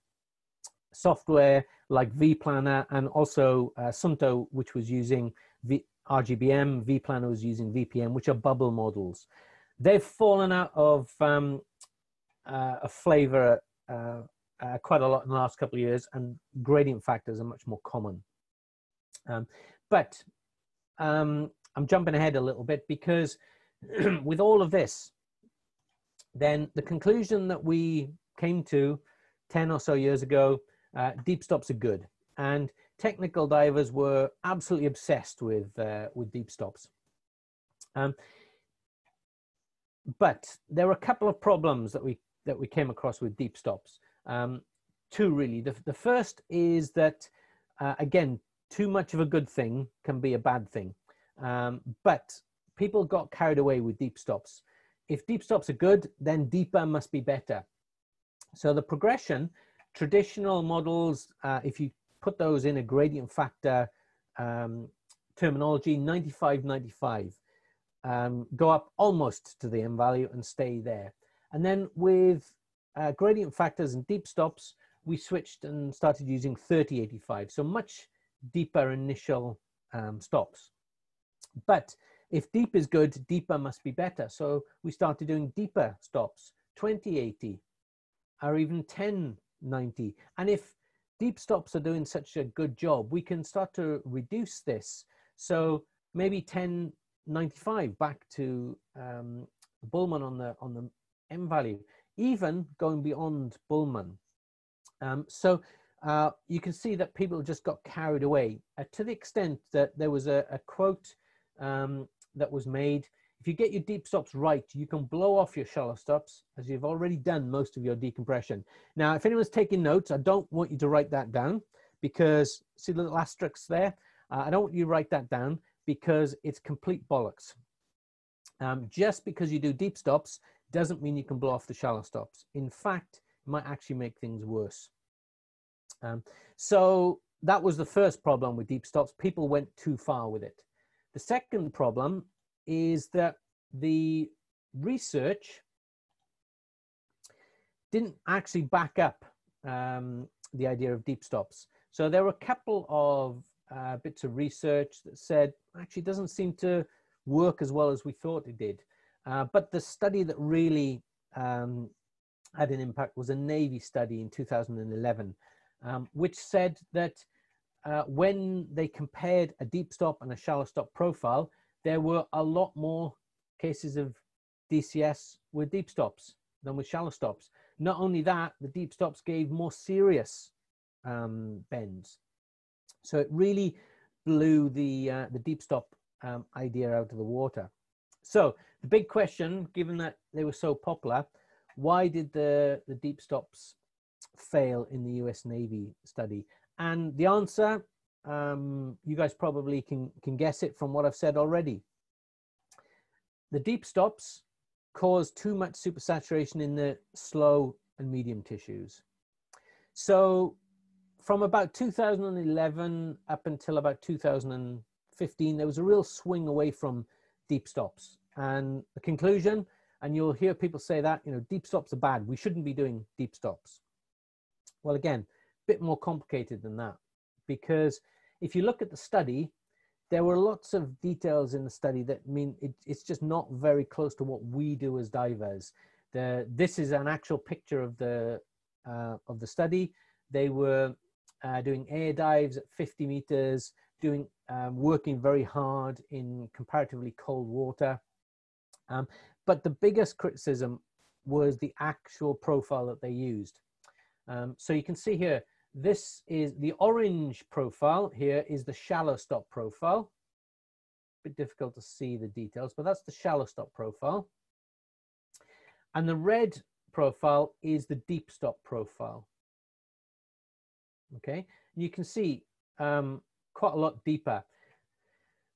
software like vPlanner, and also Sunto, which was using RGBM, vPlanner was using VPM, which are bubble models. They've fallen out of flavor quite a lot in the last couple of years, and gradient factors are much more common. But I'm jumping ahead a little bit, because with all of this, then the conclusion that we came to 10 or so years ago, deep stops are good. And technical divers were absolutely obsessed with deep stops. But there were a couple of problems that we came across with deep stops. Two really. The first is that again, too much of a good thing can be a bad thing. But people got carried away with deep stops. If deep stops are good, then deeper must be better. So the progression, traditional models, if you put those in a gradient factor terminology, 95, 95, go up almost to the M value and stay there. And then with gradient factors and deep stops, we switched and started using 30, 85. So much deeper initial stops. But if deep is good, deeper must be better. So we started doing deeper stops, 20, 80, or even 10, 90. And if deep stops are doing such a good job, we can start to reduce this. So maybe 10, 95 back to Bullman on the M value, even going beyond Bullman. So you can see that people just got carried away to the extent that there was a quote that was made. If you get your deep stops right, you can blow off your shallow stops, as you've already done most of your decompression. Now, if anyone's taking notes, I don't want you to write that down, because see the little asterisks there? I don't want you to write that down because it's complete bollocks. Just because you do deep stops doesn't mean you can blow off the shallow stops. In fact, it might actually make things worse. So that was the first problem with deep stops. People went too far with it. The second problem is that the research didn't actually back up the idea of deep stops. So there were a couple of bits of research that said, actually, it doesn't seem to work as well as we thought it did. But the study that really had an impact was a Navy study in 2011, which said that when they compared a deep stop and a shallow stop profile, there were a lot more cases of DCS with deep stops than with shallow stops. Not only that, the deep stops gave more serious bends. So it really blew the deep stop idea out of the water. So the big question, given that they were so popular, why did the deep stops fail in the US Navy study? And the answer, you guys probably can guess it from what I've said already. The deep stops cause too much supersaturation in the slow and medium tissues. So from about 2011 up until about 2015, there was a real swing away from deep stops. And the conclusion, and you'll hear people say that, you know, deep stops are bad. We shouldn't be doing deep stops. Well, again, a bit more complicated than that, because if you look at the study, there were lots of details in the study that mean it's just not very close to what we do as divers. This is an actual picture of the study. They were doing air dives at 50 meters, working very hard in comparatively cold water. But the biggest criticism was the actual profile that they used. So you can see here, this is the orange profile. Here is the shallow stop profile. A bit difficult to see the details, but that's the shallow stop profile. And the red profile is the deep stop profile. Okay, and you can see quite a lot deeper.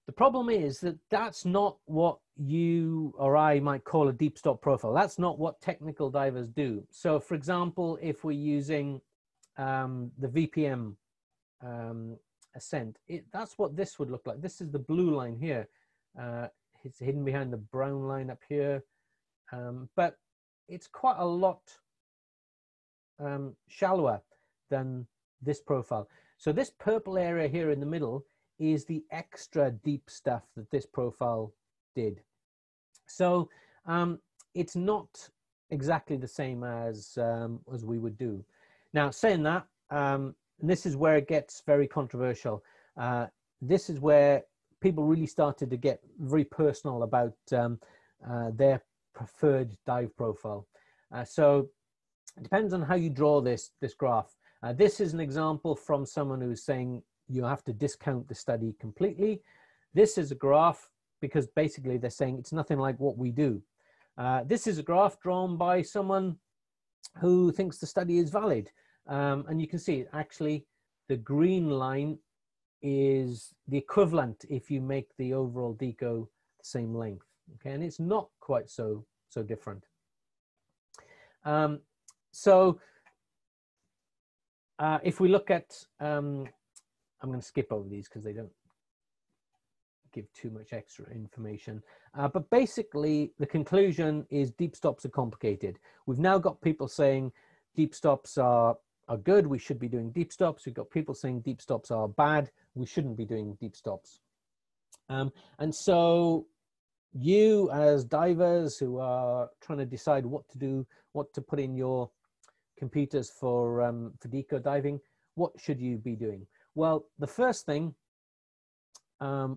The problem is that that's not what you or I might call a deep stop profile. That's not what technical divers do. So for example, if we're using the VPM ascent, that's what this would look like. This is the blue line here. It's hidden behind the brown line up here. But it's quite a lot shallower than this profile. So this purple area here in the middle is the extra deep stuff that this profile did. So it's not exactly the same as we would do. Now, saying that, this is where it gets very controversial. This is where people really started to get very personal about their preferred dive profile. So it depends on how you draw this graph. This is an example from someone who's saying, you have to discount the study completely. This is a graph because basically they're saying it's nothing like what we do. This is a graph drawn by someone who thinks the study is valid. And you can see actually the green line is the equivalent if you make the overall deco the same length. Okay, and it's not quite so different. If we look at, I'm going to skip over these because they don't give too much extra information. But basically, the conclusion is deep stops are complicated. We've now got people saying deep stops are good, we should be doing deep stops. We've got people saying deep stops are bad, we shouldn't be doing deep stops. And so you as divers who are trying to decide what to do, what to put in your computers for deco diving, what should you be doing? Well, the first thing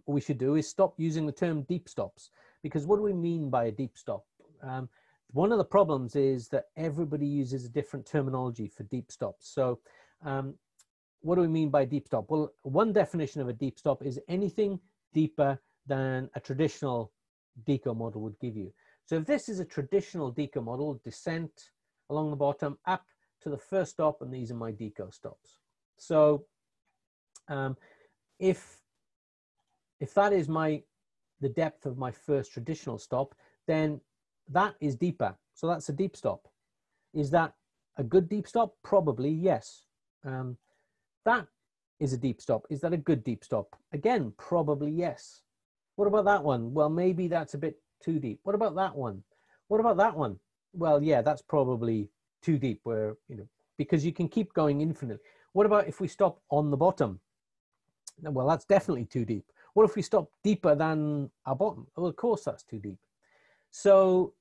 we should do is stop using the term deep stops, because what do we mean by a deep stop? One of the problems is that everybody uses a different terminology for deep stops. So what do we mean by deep stop? Well, one definition of a deep stop is anything deeper than a traditional deco model would give you. So if this is a traditional deco model, descent along the bottom up to the first stop, and these are my deco stops. So if that is the depth of my first traditional stop, then that is deeper. So that's a deep stop. Is that a good deep stop? Probably yes. That is a deep stop. Is that a good deep stop? Again, probably yes. What about that one? Well, maybe that's a bit too deep. What about that one? What about that one? Well, yeah, that's probably too deep, where, you know, because you can keep going infinitely. What about if we stop on the bottom? Well, that's definitely too deep. What if we stop deeper than our bottom? Well, of course, that's too deep. So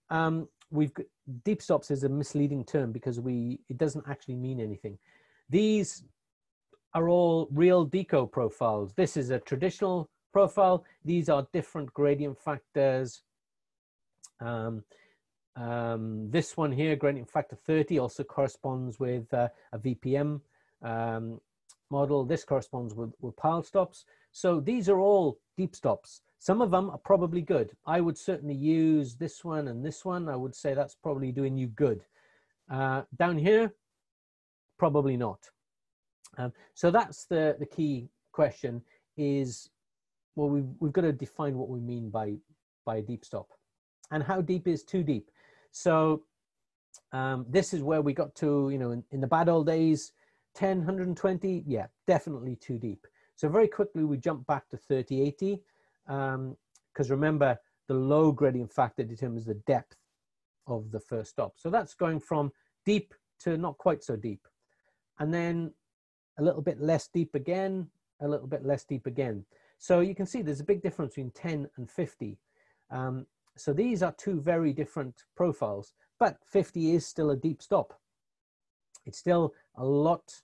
we've got, deep stops is a misleading term because it doesn't actually mean anything. These are all real deco profiles. This is a traditional profile. These are different gradient factors. This one here, gradient factor 30, also corresponds with a VPM model. This corresponds with Powell stops. So these are all deep stops. Some of them are probably good. I would certainly use this one and this one. I would say that's probably doing you good. Down here, probably not. So that's the key question is, well, we've got to define what we mean by a deep stop. And how deep is too deep? So this is where we got to, you know, in the bad old days, 10, 120, yeah, definitely too deep. So very quickly we jump back to 3080, because remember, the low gradient factor determines the depth of the first stop. So that's going from deep to not quite so deep. And then a little bit less deep again, a little bit less deep again. So you can see there's a big difference between 10 and 50. So these are two very different profiles, but 50 is still a deep stop. It's still a lot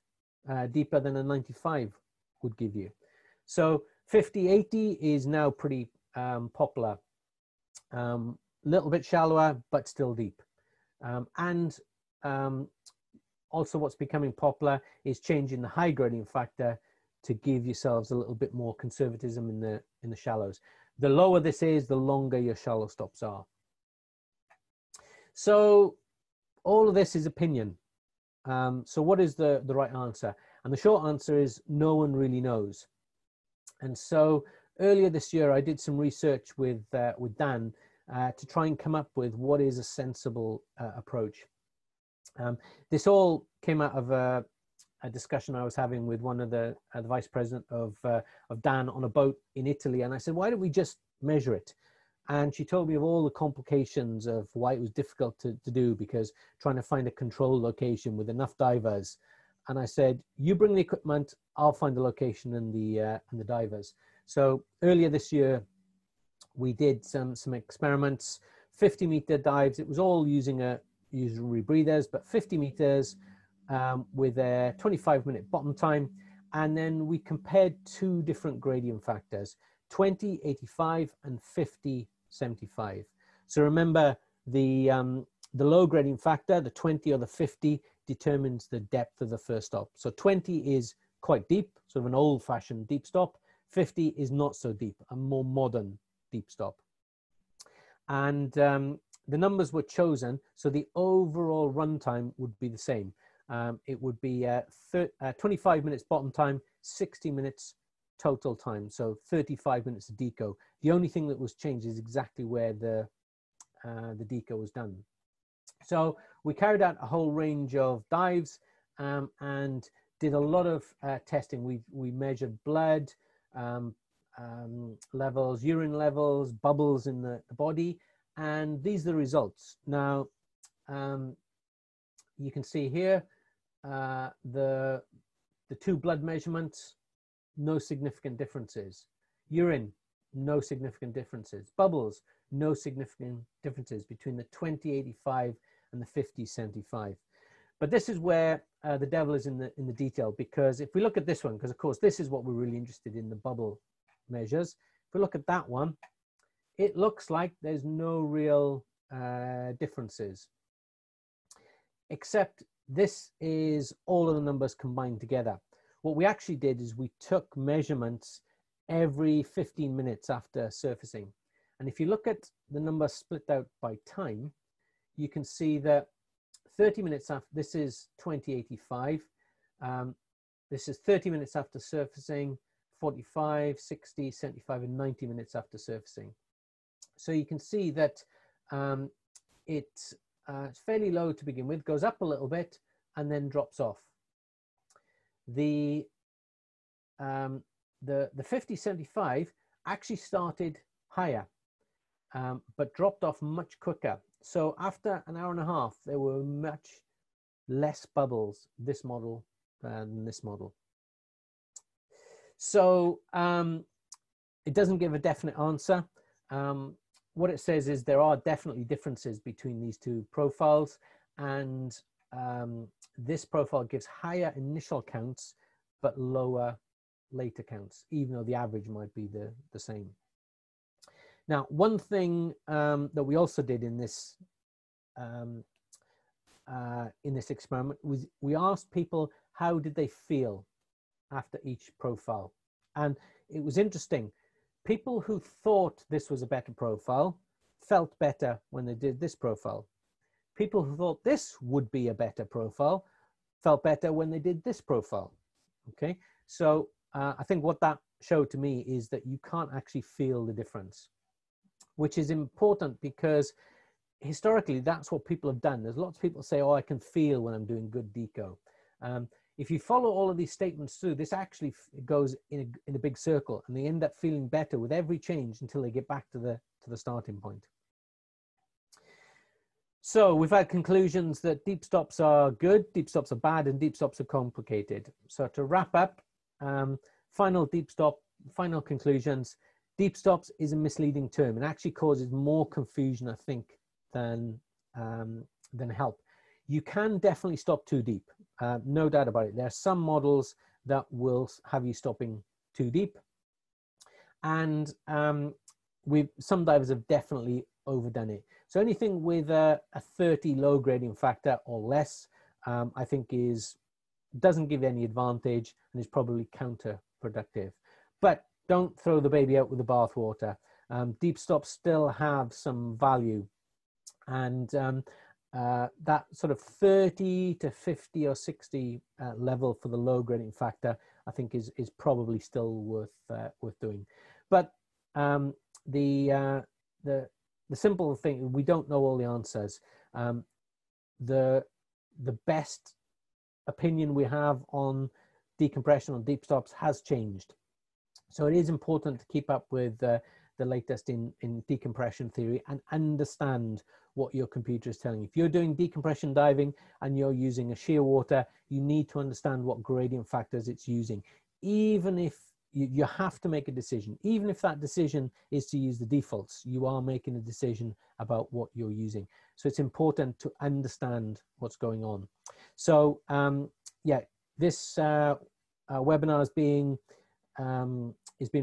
deeper than a 95 would give you. So 50-80 is now pretty popular. Little bit shallower, but still deep. Also what's becoming popular is changing the high gradient factor to give yourselves a little bit more conservatism in the shallows. The lower this is, the longer your shallow stops are. So all of this is opinion. So what is the right answer? And the short answer is no one really knows. And so earlier this year, I did some research with Dan to try and come up with what is a sensible approach. This all came out of a discussion I was having with one of the vice president of Dan on a boat in Italy. And I said, why don't we just measure it? And she told me of all the complications of why it was difficult to do, because trying to find a control location with enough divers. And I said, you bring the equipment, I'll find the location and the divers. So earlier this year, we did some experiments, 50-meter dives. It was all using rebreathers, but 50 meters with a 25-minute bottom time. And then we compared two different gradient factors, 20, 85 and 50, 75. So remember, the low gradient factor, the 20 or the 50, determines the depth of the first stop. So 20 is quite deep, sort of an old-fashioned deep stop. 50 is not so deep, a more modern deep stop. And the numbers were chosen, so the overall runtime would be the same. It would be 25 minutes bottom time, 60 minutes total time, so 35 minutes of deco. The only thing that was changed is exactly where the deco was done. So we carried out a whole range of dives and did a lot of testing. We measured blood levels, urine levels, bubbles in the body, and these are the results. Now, you can see here the two blood measurements, no significant differences. Urine, no significant differences. Bubbles, no significant differences between the 2085 and the 5075. But this is where the devil is in the detail, because if we look at this one, because of course this is what we're really interested in, the bubble measures. If we look at that one, it looks like there's no real differences, except this is all of the numbers combined together. What we actually did is we took measurements every 15 minutes after surfacing. And if you look at the numbers split out by time, you can see that 30 minutes after, this is 2085. This is 30 minutes after surfacing, 45, 60, 75, and 90 minutes after surfacing. So you can see that it's fairly low to begin with, goes up a little bit, and then drops off. The 5075 actually started higher, but dropped off much quicker. So after an hour and a half, there were much less bubbles, this model than this model. So it doesn't give a definite answer. What it says is there are definitely differences between these two profiles, and this profile gives higher initial counts, but lower later counts, even though the average might be the same. Now, one thing that we also did in this experiment was we asked people how did they feel after each profile, and it was interesting. People who thought this was a better profile felt better when they did this profile. People who thought this would be a better profile felt better when they did this profile. Okay, so I think what that showed to me is that you can't actually feel the difference, which is important because historically that's what people have done. There's lots of people say, oh, I can feel when I'm doing good deco. If you follow all of these statements through, this actually goes in a big circle, and they end up feeling better with every change until they get back to the starting point. So we've had conclusions that deep stops are good, deep stops are bad, and deep stops are complicated. So to wrap up, final conclusions. Deep stops is a misleading term and actually causes more confusion, I think, than help. You can definitely stop too deep, no doubt about it. There are some models that will have you stopping too deep, and some divers have definitely overdone it. So anything with a 30 low gradient factor or less, I think doesn't give any advantage and is probably counterproductive. But don't throw the baby out with the bathwater. Deep stops still have some value, and that sort of 30 to 50 or 60 level for the low gradient factor, I think is probably still worth doing. But the simple thing, we don't know all the answers. The best opinion we have on decompression on deep stops has changed. So it is important to keep up with the latest in decompression theory and understand what your computer is telling you. If you're doing decompression diving and you're using a shear water, you need to understand what gradient factors it's using. Even if you have to make a decision, even if that decision is to use the defaults, you are making a decision about what you're using. So it's important to understand what's going on. So yeah, this webinar is being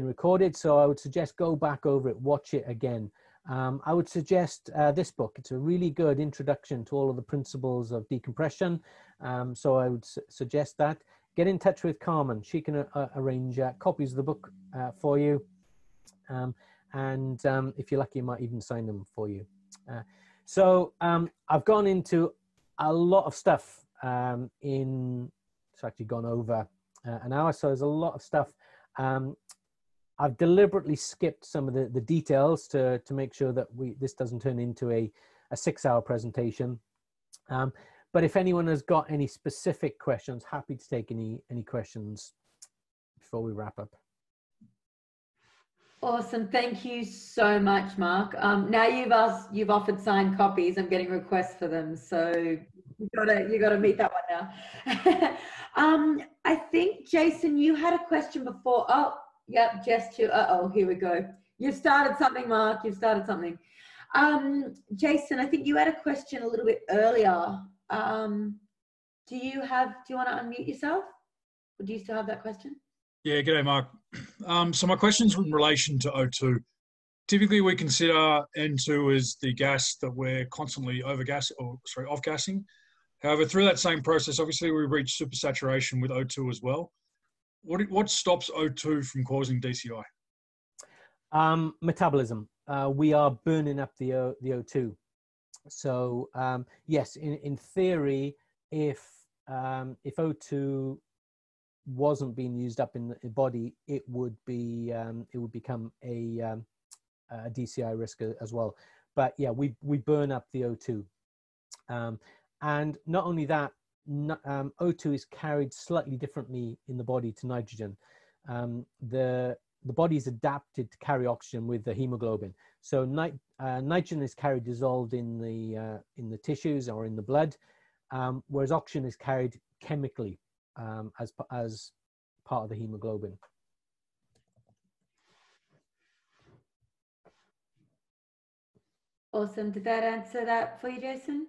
recorded, so I would suggest go back over it, watch it again. I would suggest this book. It's a really good introduction to all of the principles of decompression, so I would suggest that. get in touch with Carmen. She can arrange copies of the book for you. And if you're lucky, you might even sign them for you. So I've gone into a lot of stuff it's actually gone over an hour, so there's a lot of stuff. I've deliberately skipped some of the details to make sure that this doesn't turn into a 6-hour presentation. But if anyone has got any specific questions, happy to take any questions before we wrap up. Awesome. Thank you so much, Mark. Now you've offered signed copies. I'm getting requests for them. So you gotta meet that one now. I think, Jason, you had a question before. Oh, yep, Jess too. Uh-oh, here we go. You've started something, Mark. You've started something. Jason, I think you had a question a little bit earlier. Do you want to unmute yourself? Or do you still have that question? Yeah, g'day, Mark. So my question's in relation to O2. Typically, we consider N2 as the gas that we're constantly off-gassing. However, through that same process, obviously, we reach supersaturation with O2 as well. What stops O2 from causing DCI? Metabolism. We are burning up the O2. So yes, in theory, if O2 wasn't being used up in the body, it would become a DCI risk as well. But yeah, we burn up the O2, and not only that, O2 is carried slightly differently in the body to nitrogen. The body is adapted to carry oxygen with the hemoglobin. So nitrogen is carried dissolved in the tissues or in the blood, whereas oxygen is carried chemically as part of the hemoglobin. Awesome. Did that answer that for you, Jason?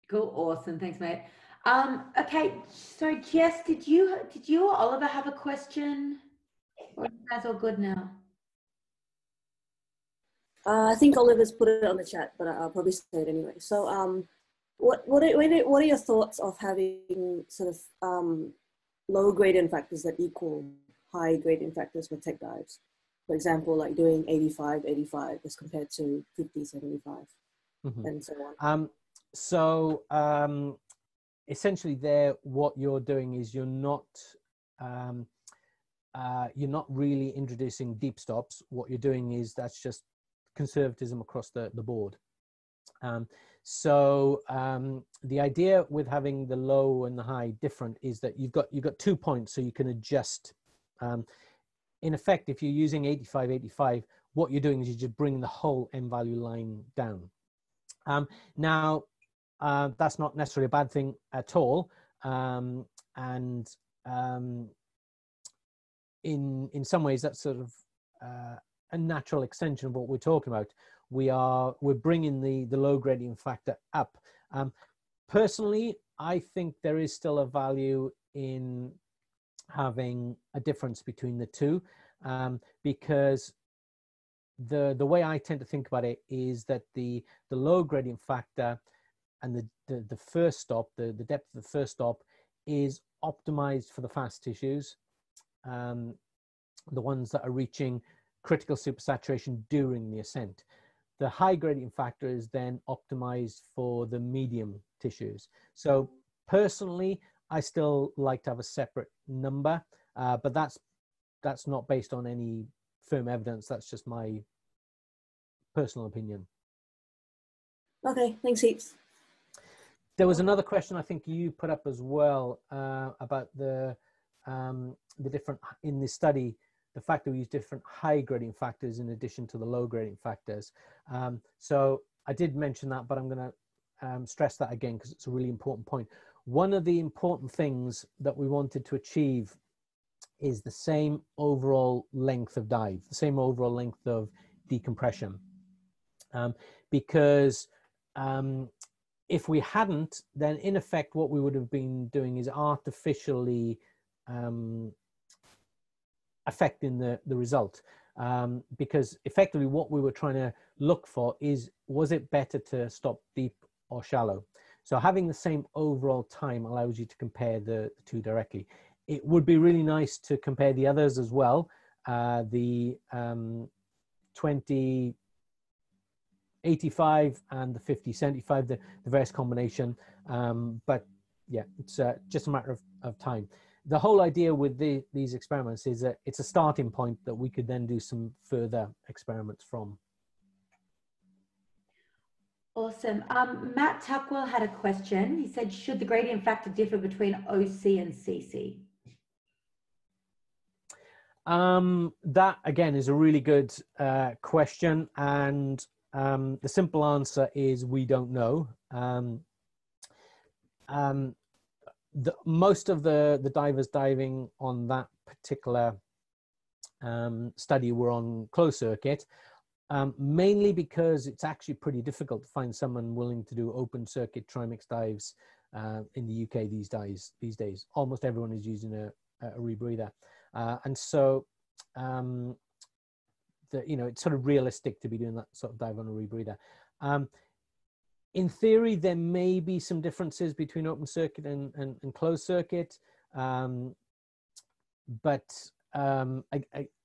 Cool. Awesome. Thanks, mate. Okay. So, Jess, did you or Oliver have a question? Or are you guys all good now? I think Oliver's put it on the chat, but I'll probably say it anyway. So, what are your thoughts of having sort of low gradient factors that equal high gradient factors for tech dives? For example, like doing 85 as compared to 50, 75, and so on. So essentially, what you're doing is you're not really introducing deep stops. What you're doing is that's just conservatism across the board. So the idea with having the low and the high different is that you've got 2 points, so you can adjust. In effect, if you're using 85, what you're doing is you're just bringing the whole M value line down. Now, that's not necessarily a bad thing at all. And in some ways, that's sort of a natural extension of what we're talking about. We're bringing the low gradient factor up. Personally, I think there is still a value in having a difference between the two, because the way I tend to think about it is that the low gradient factor and the first stop, the depth of the first stop, is optimized for the fast tissues, the ones that are reaching critical supersaturation during the ascent. The high gradient factor is then optimized for the medium tissues. So personally, I still like to have a separate number, but that's not based on any firm evidence. That's just my personal opinion. Okay, thanks heaps. There was another question I think you put up as well about the different, in this study, the fact that we use different high gradient factors in addition to the low gradient factors. So I did mention that, but I'm going to stress that again because it's a really important point. One of the important things that we wanted to achieve is the same overall length of dive, the same overall length of decompression. Because if we hadn't, then in effect, what we would have been doing is artificially affecting the result. Because effectively what we were trying to look for is, was it better to stop deep or shallow? So having the same overall time allows you to compare the two directly. It would be really nice to compare the others as well. The 2085 and the 5075, the various combination. But yeah, it's just a matter of time. The whole idea with these experiments is that it's a starting point that we could then do some further experiments from. Awesome. Matt Tuckwell had a question. He said, should the gradient factor differ between OC and CC? That again is a really good question, and the simple answer is we don't know. Most of the divers diving on that particular study were on closed circuit, mainly because it's actually pretty difficult to find someone willing to do open circuit trimix dives in the UK these days. Almost everyone is using a rebreather. And so, it's sort of realistic to be doing that sort of dive on a rebreather. In theory, there may be some differences between open circuit and closed circuit. But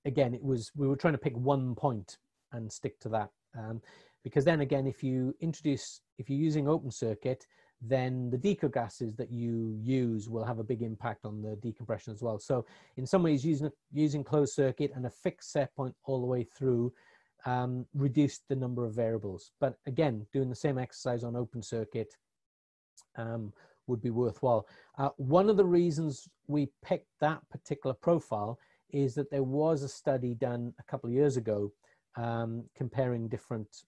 again, we were trying to pick one point and stick to that. Because then again, if you're using open circuit, then the Deco gases that you use will have a big impact on the decompression as well. So in some ways, using closed circuit and a fixed set point all the way through reduced the number of variables. But again, doing the same exercise on open circuit would be worthwhile. One of the reasons we picked that particular profile is that there was a study done a couple of years ago comparing different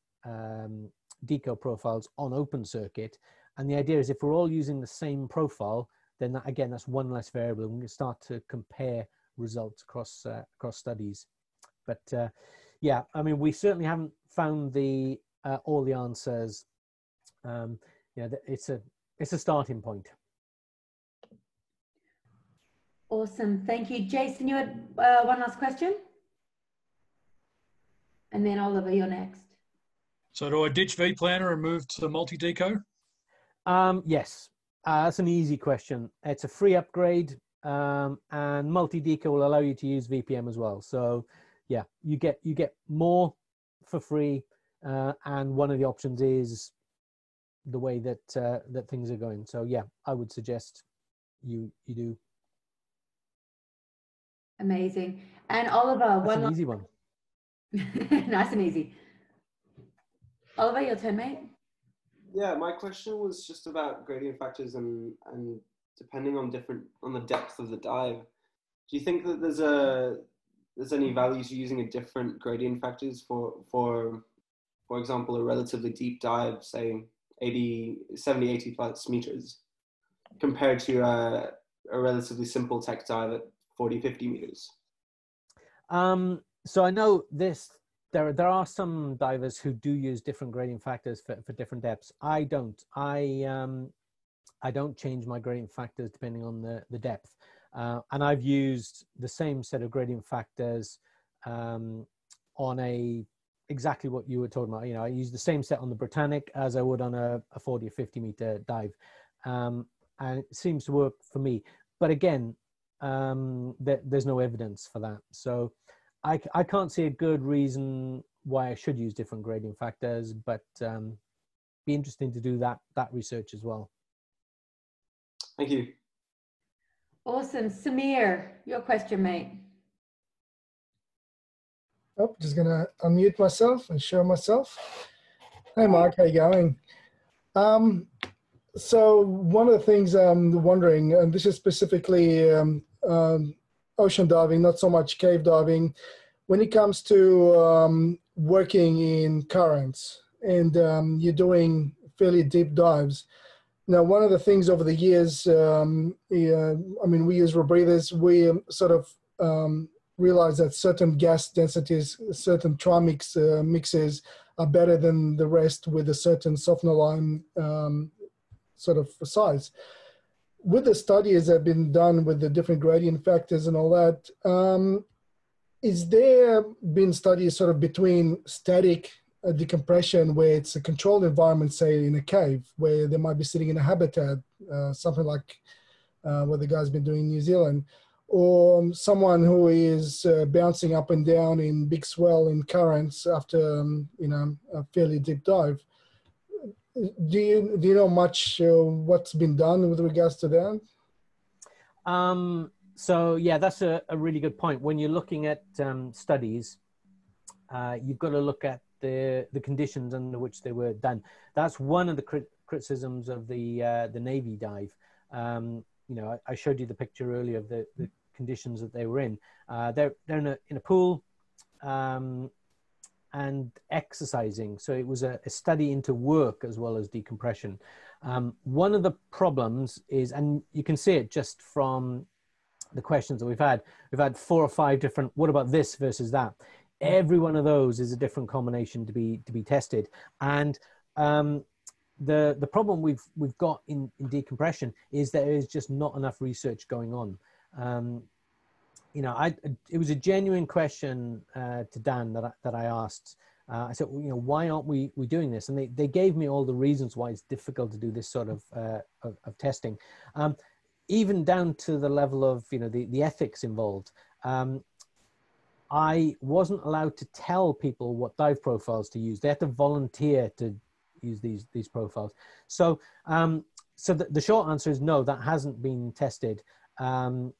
Deco profiles on open circuit. And the idea is if we're all using the same profile, then that, again, that's one less variable. We can start to compare results across studies. But yeah, I mean, we certainly haven't found all the answers. Yeah, it's a starting point. Awesome, thank you. Jason, you had one last question? And then Oliver, you're next. So do I ditch vPlanner and move to multi-deco? Yes, that's an easy question. It's a free upgrade, and multi-deco will allow you to use VPM as well. So yeah, you get more for free, and one of the options is the way that that things are going. So yeah, I would suggest you do. Amazing. And Oliver, that's an easy one. Nice and easy. Oliver, your turn, mate. Yeah, my question was just about gradient factors and depending on the depth of the dive. Do you think that there's any value to using a different gradient factors for example, a relatively deep dive, say 80 plus meters, compared to a relatively simple tech dive at 40, 50 meters? So I know there are some divers who do use different gradient factors for different depths. I don't. I don't change my gradient factors depending on the depth. And I've used the same set of gradient factors on exactly what you were talking about. I use the same set on the Britannic as I would on a 40 or 50 meter dive. And it seems to work for me. But again, there's no evidence for that. So I can't see a good reason why I should use different gradient factors, but be interesting to do that research as well. Thank you. Awesome. Samir, your question, mate. Oh, just gonna unmute myself and show myself. Hey Mark, how you going? So one of the things I'm wondering, and this is specifically ocean diving, not so much cave diving, when it comes to working in currents and you're doing fairly deep dives. Now, one of the things over the years, I mean, we use rebreathers, we sort of realize that certain gas densities, certain trimix mixes are better than the rest with a certain softener line sort of size. With the studies that have been done with the different gradient factors and all that, is there been studies sort of between static a decompression where it's a controlled environment, say in a cave, where they might be sitting in a habitat, something like what the guy's been doing in New Zealand, or someone who is bouncing up and down in big swell in currents after a fairly deep dive. Do you know much what's been done with regards to that? So yeah, that's a really good point. When you're looking at studies, you've got to look at the conditions under which they were done. That's one of the criticisms of the Navy dive. I showed you the picture earlier of the conditions that they were in. They're in a pool and exercising. So it was a study into work as well as decompression. One of the problems is, and you can see it just from the questions that we've had 4 or 5 different, what about this versus that? Every one of those is a different combination to be tested. And the problem we've got in decompression is there is just not enough research going on. It was a genuine question to Dan that I asked. I said, why aren't we doing this? And they gave me all the reasons why it's difficult to do this sort of testing, even down to the level of the ethics involved. I wasn't allowed to tell people what dive profiles to use. They had to volunteer to use these profiles. So the short answer is no, that hasn't been tested. The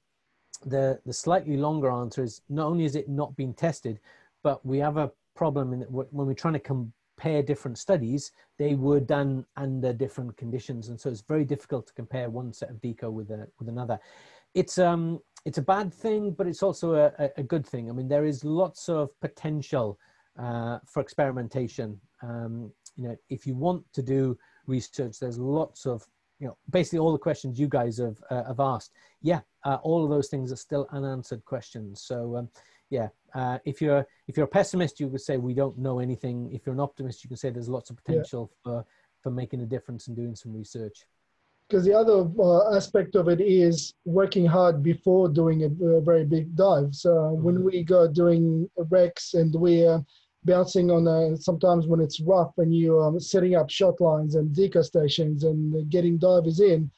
slightly longer answer is not only is it not being tested, but we have a problem in that when we're trying to compare different studies, they were done under different conditions, and so it's very difficult to compare one set of Deco with another. It's a bad thing, but it's also a good thing. I mean, there is lots of potential for experimentation. If you want to do research, there's lots of basically all the questions you guys have asked. Yeah, all of those things are still unanswered questions. So if you're a pessimist, you could say we don't know anything. If you're an optimist, you can say there's lots of potential for making a difference and doing some research. Because the other aspect of it is working hard before doing a very big dive. So when we go doing wrecks and we're bouncing on sometimes when it's rough and you're setting up shot lines and deco stations and getting divers in,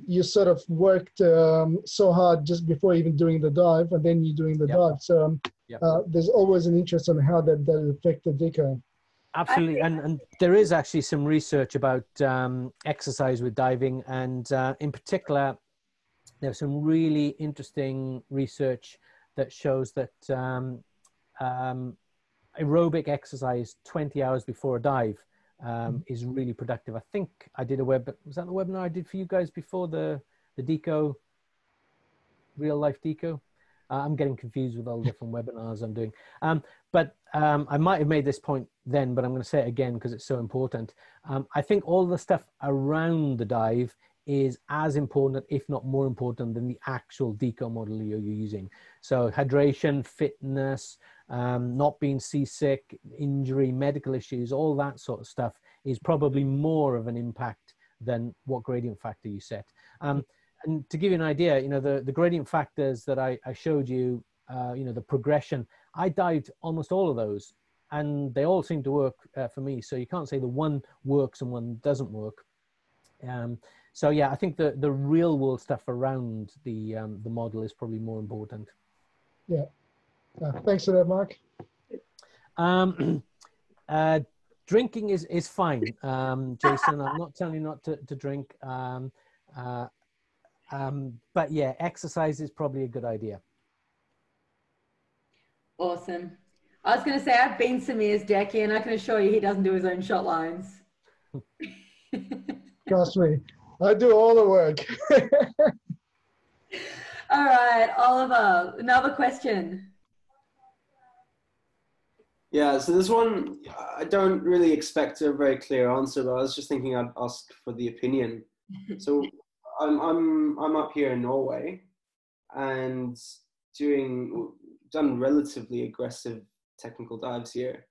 you sort of worked so hard just before even doing the dive, and then you're doing the dive. So there's always an interest on how that affected deco. Absolutely, and there is actually some research about exercise with diving, and in particular, there's some really interesting research that shows that aerobic exercise 20 hours before a dive is really productive. I think I did was that the webinar I did for you guys before the Deco, real life Deco? I'm getting confused with all the different webinars I'm doing. But I might have made this point then, but I'm going to say it again because it's so important. I think all the stuff around the dive is as important, if not more important, than the actual Deco model you're using. So hydration, fitness, not being seasick, injury, medical issues, all that sort of stuff is probably more of an impact than what gradient factor you set. And to give you an idea, the gradient factors that I showed you, the progression, I dived almost all of those, and they all seem to work for me. So you can't say the one works and one doesn't work. So yeah, I think the real world stuff around the model is probably more important. Yeah. Thanks for that, Mark. Drinking is fine, Jason. I'm not telling you not to drink. But yeah, exercise is probably a good idea. Awesome. I was going to say, I've been Samir's decky, and I can assure you he doesn't do his own shot lines. Trust me, I do all the work. All right, Oliver, another question. Yeah, so this one, I don't really expect a very clear answer, but I was just thinking I'd ask for the opinion. So I'm up here in Norway and done relatively aggressive technical dives here.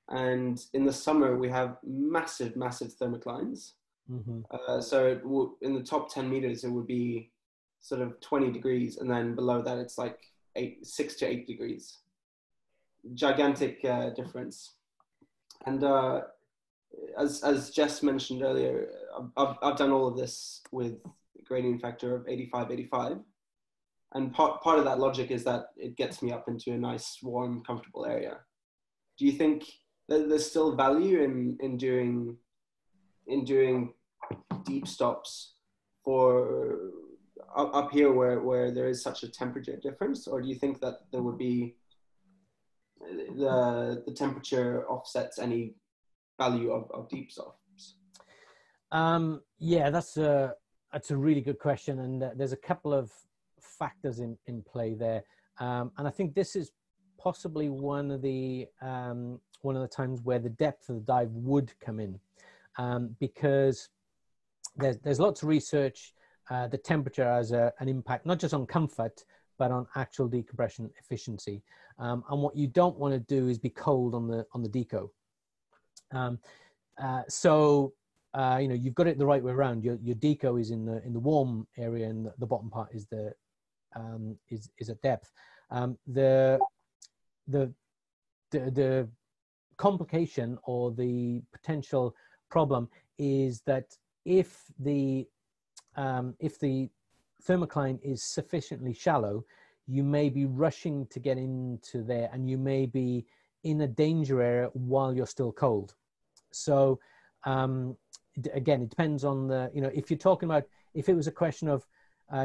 And in the summer, we have massive thermoclines. So in the top 10 meters, it would be sort of 20 degrees. And then below that, it's like 6 to 8 degrees. Gigantic difference. And as Jess mentioned earlier, I've done all of this with a gradient factor of 85. And part of that logic is that it gets me up into a nice, warm, comfortable area. Do you think that there's still value in doing deep stops for up here where there is such a temperature difference, or do you think that there would be the temperature offsets any value of deep stops? Yeah, that's a really good question, and there's a couple of factors in play there, and I think this is possibly one of the times where the depth of the dive would come in, because there's lots of research. The temperature has an impact not just on comfort but on actual decompression efficiency, and what you don't want to do is be cold on the deco. So you know, you've got it the right way around. Your deco is in the warm area, and the bottom part is is at depth. The complication or the potential problem is that if the thermocline is sufficiently shallow, you may be rushing to get into there, and you may be in a danger area while you're still cold. So again, it depends on the, you know, if you're talking about, if it was a question of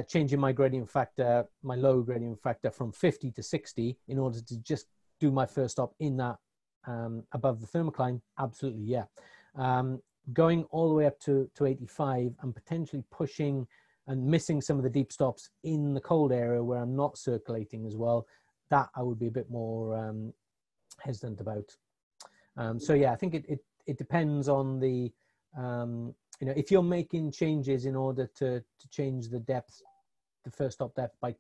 changing my gradient factor, my low gradient factor from 50 to 60 in order to just do my first stop in that above the thermocline, absolutely, yeah. Going all the way up to 85 and potentially pushing and missing some of the deep stops in the cold area where I'm not circulating as well, that I would be a bit more hesitant about. So yeah, I think it depends on the, you know, if you're making changes in order to change the depth, the first stop depth by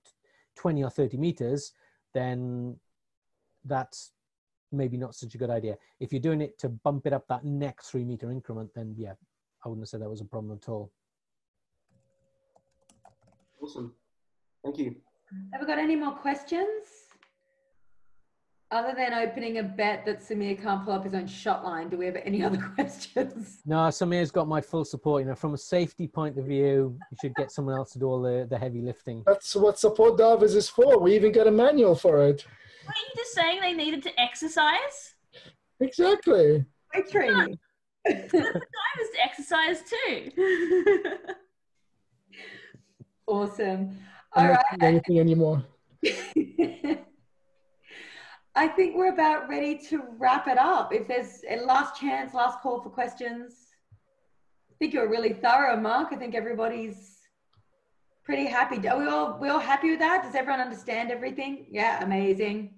20 or 30 meters, then that's maybe not such a good idea. If you're doing it to bump it up that next 3 meter increment, then yeah, I wouldn't have said that was a problem at all. Awesome. Thank you. Have we got any more questions? Other than opening a bet that Samir can't pull up his own shot line, do we have any other questions? No, Samir's got my full support. You know, from a safety point of view, you should get someone else to do all the heavy lifting. That's what support divers is for. We even got a manual for it. Were you just saying they needed to exercise? Exactly. Weight training. The divers to exercise too. Awesome. I'm All not right. doing anything anymore. I think we're about ready to wrap it up. If there's a last chance, last call for questions. I think you're really thorough, Mark. I think everybody's pretty happy. Are we all happy with that? Does everyone understand everything? Yeah, amazing.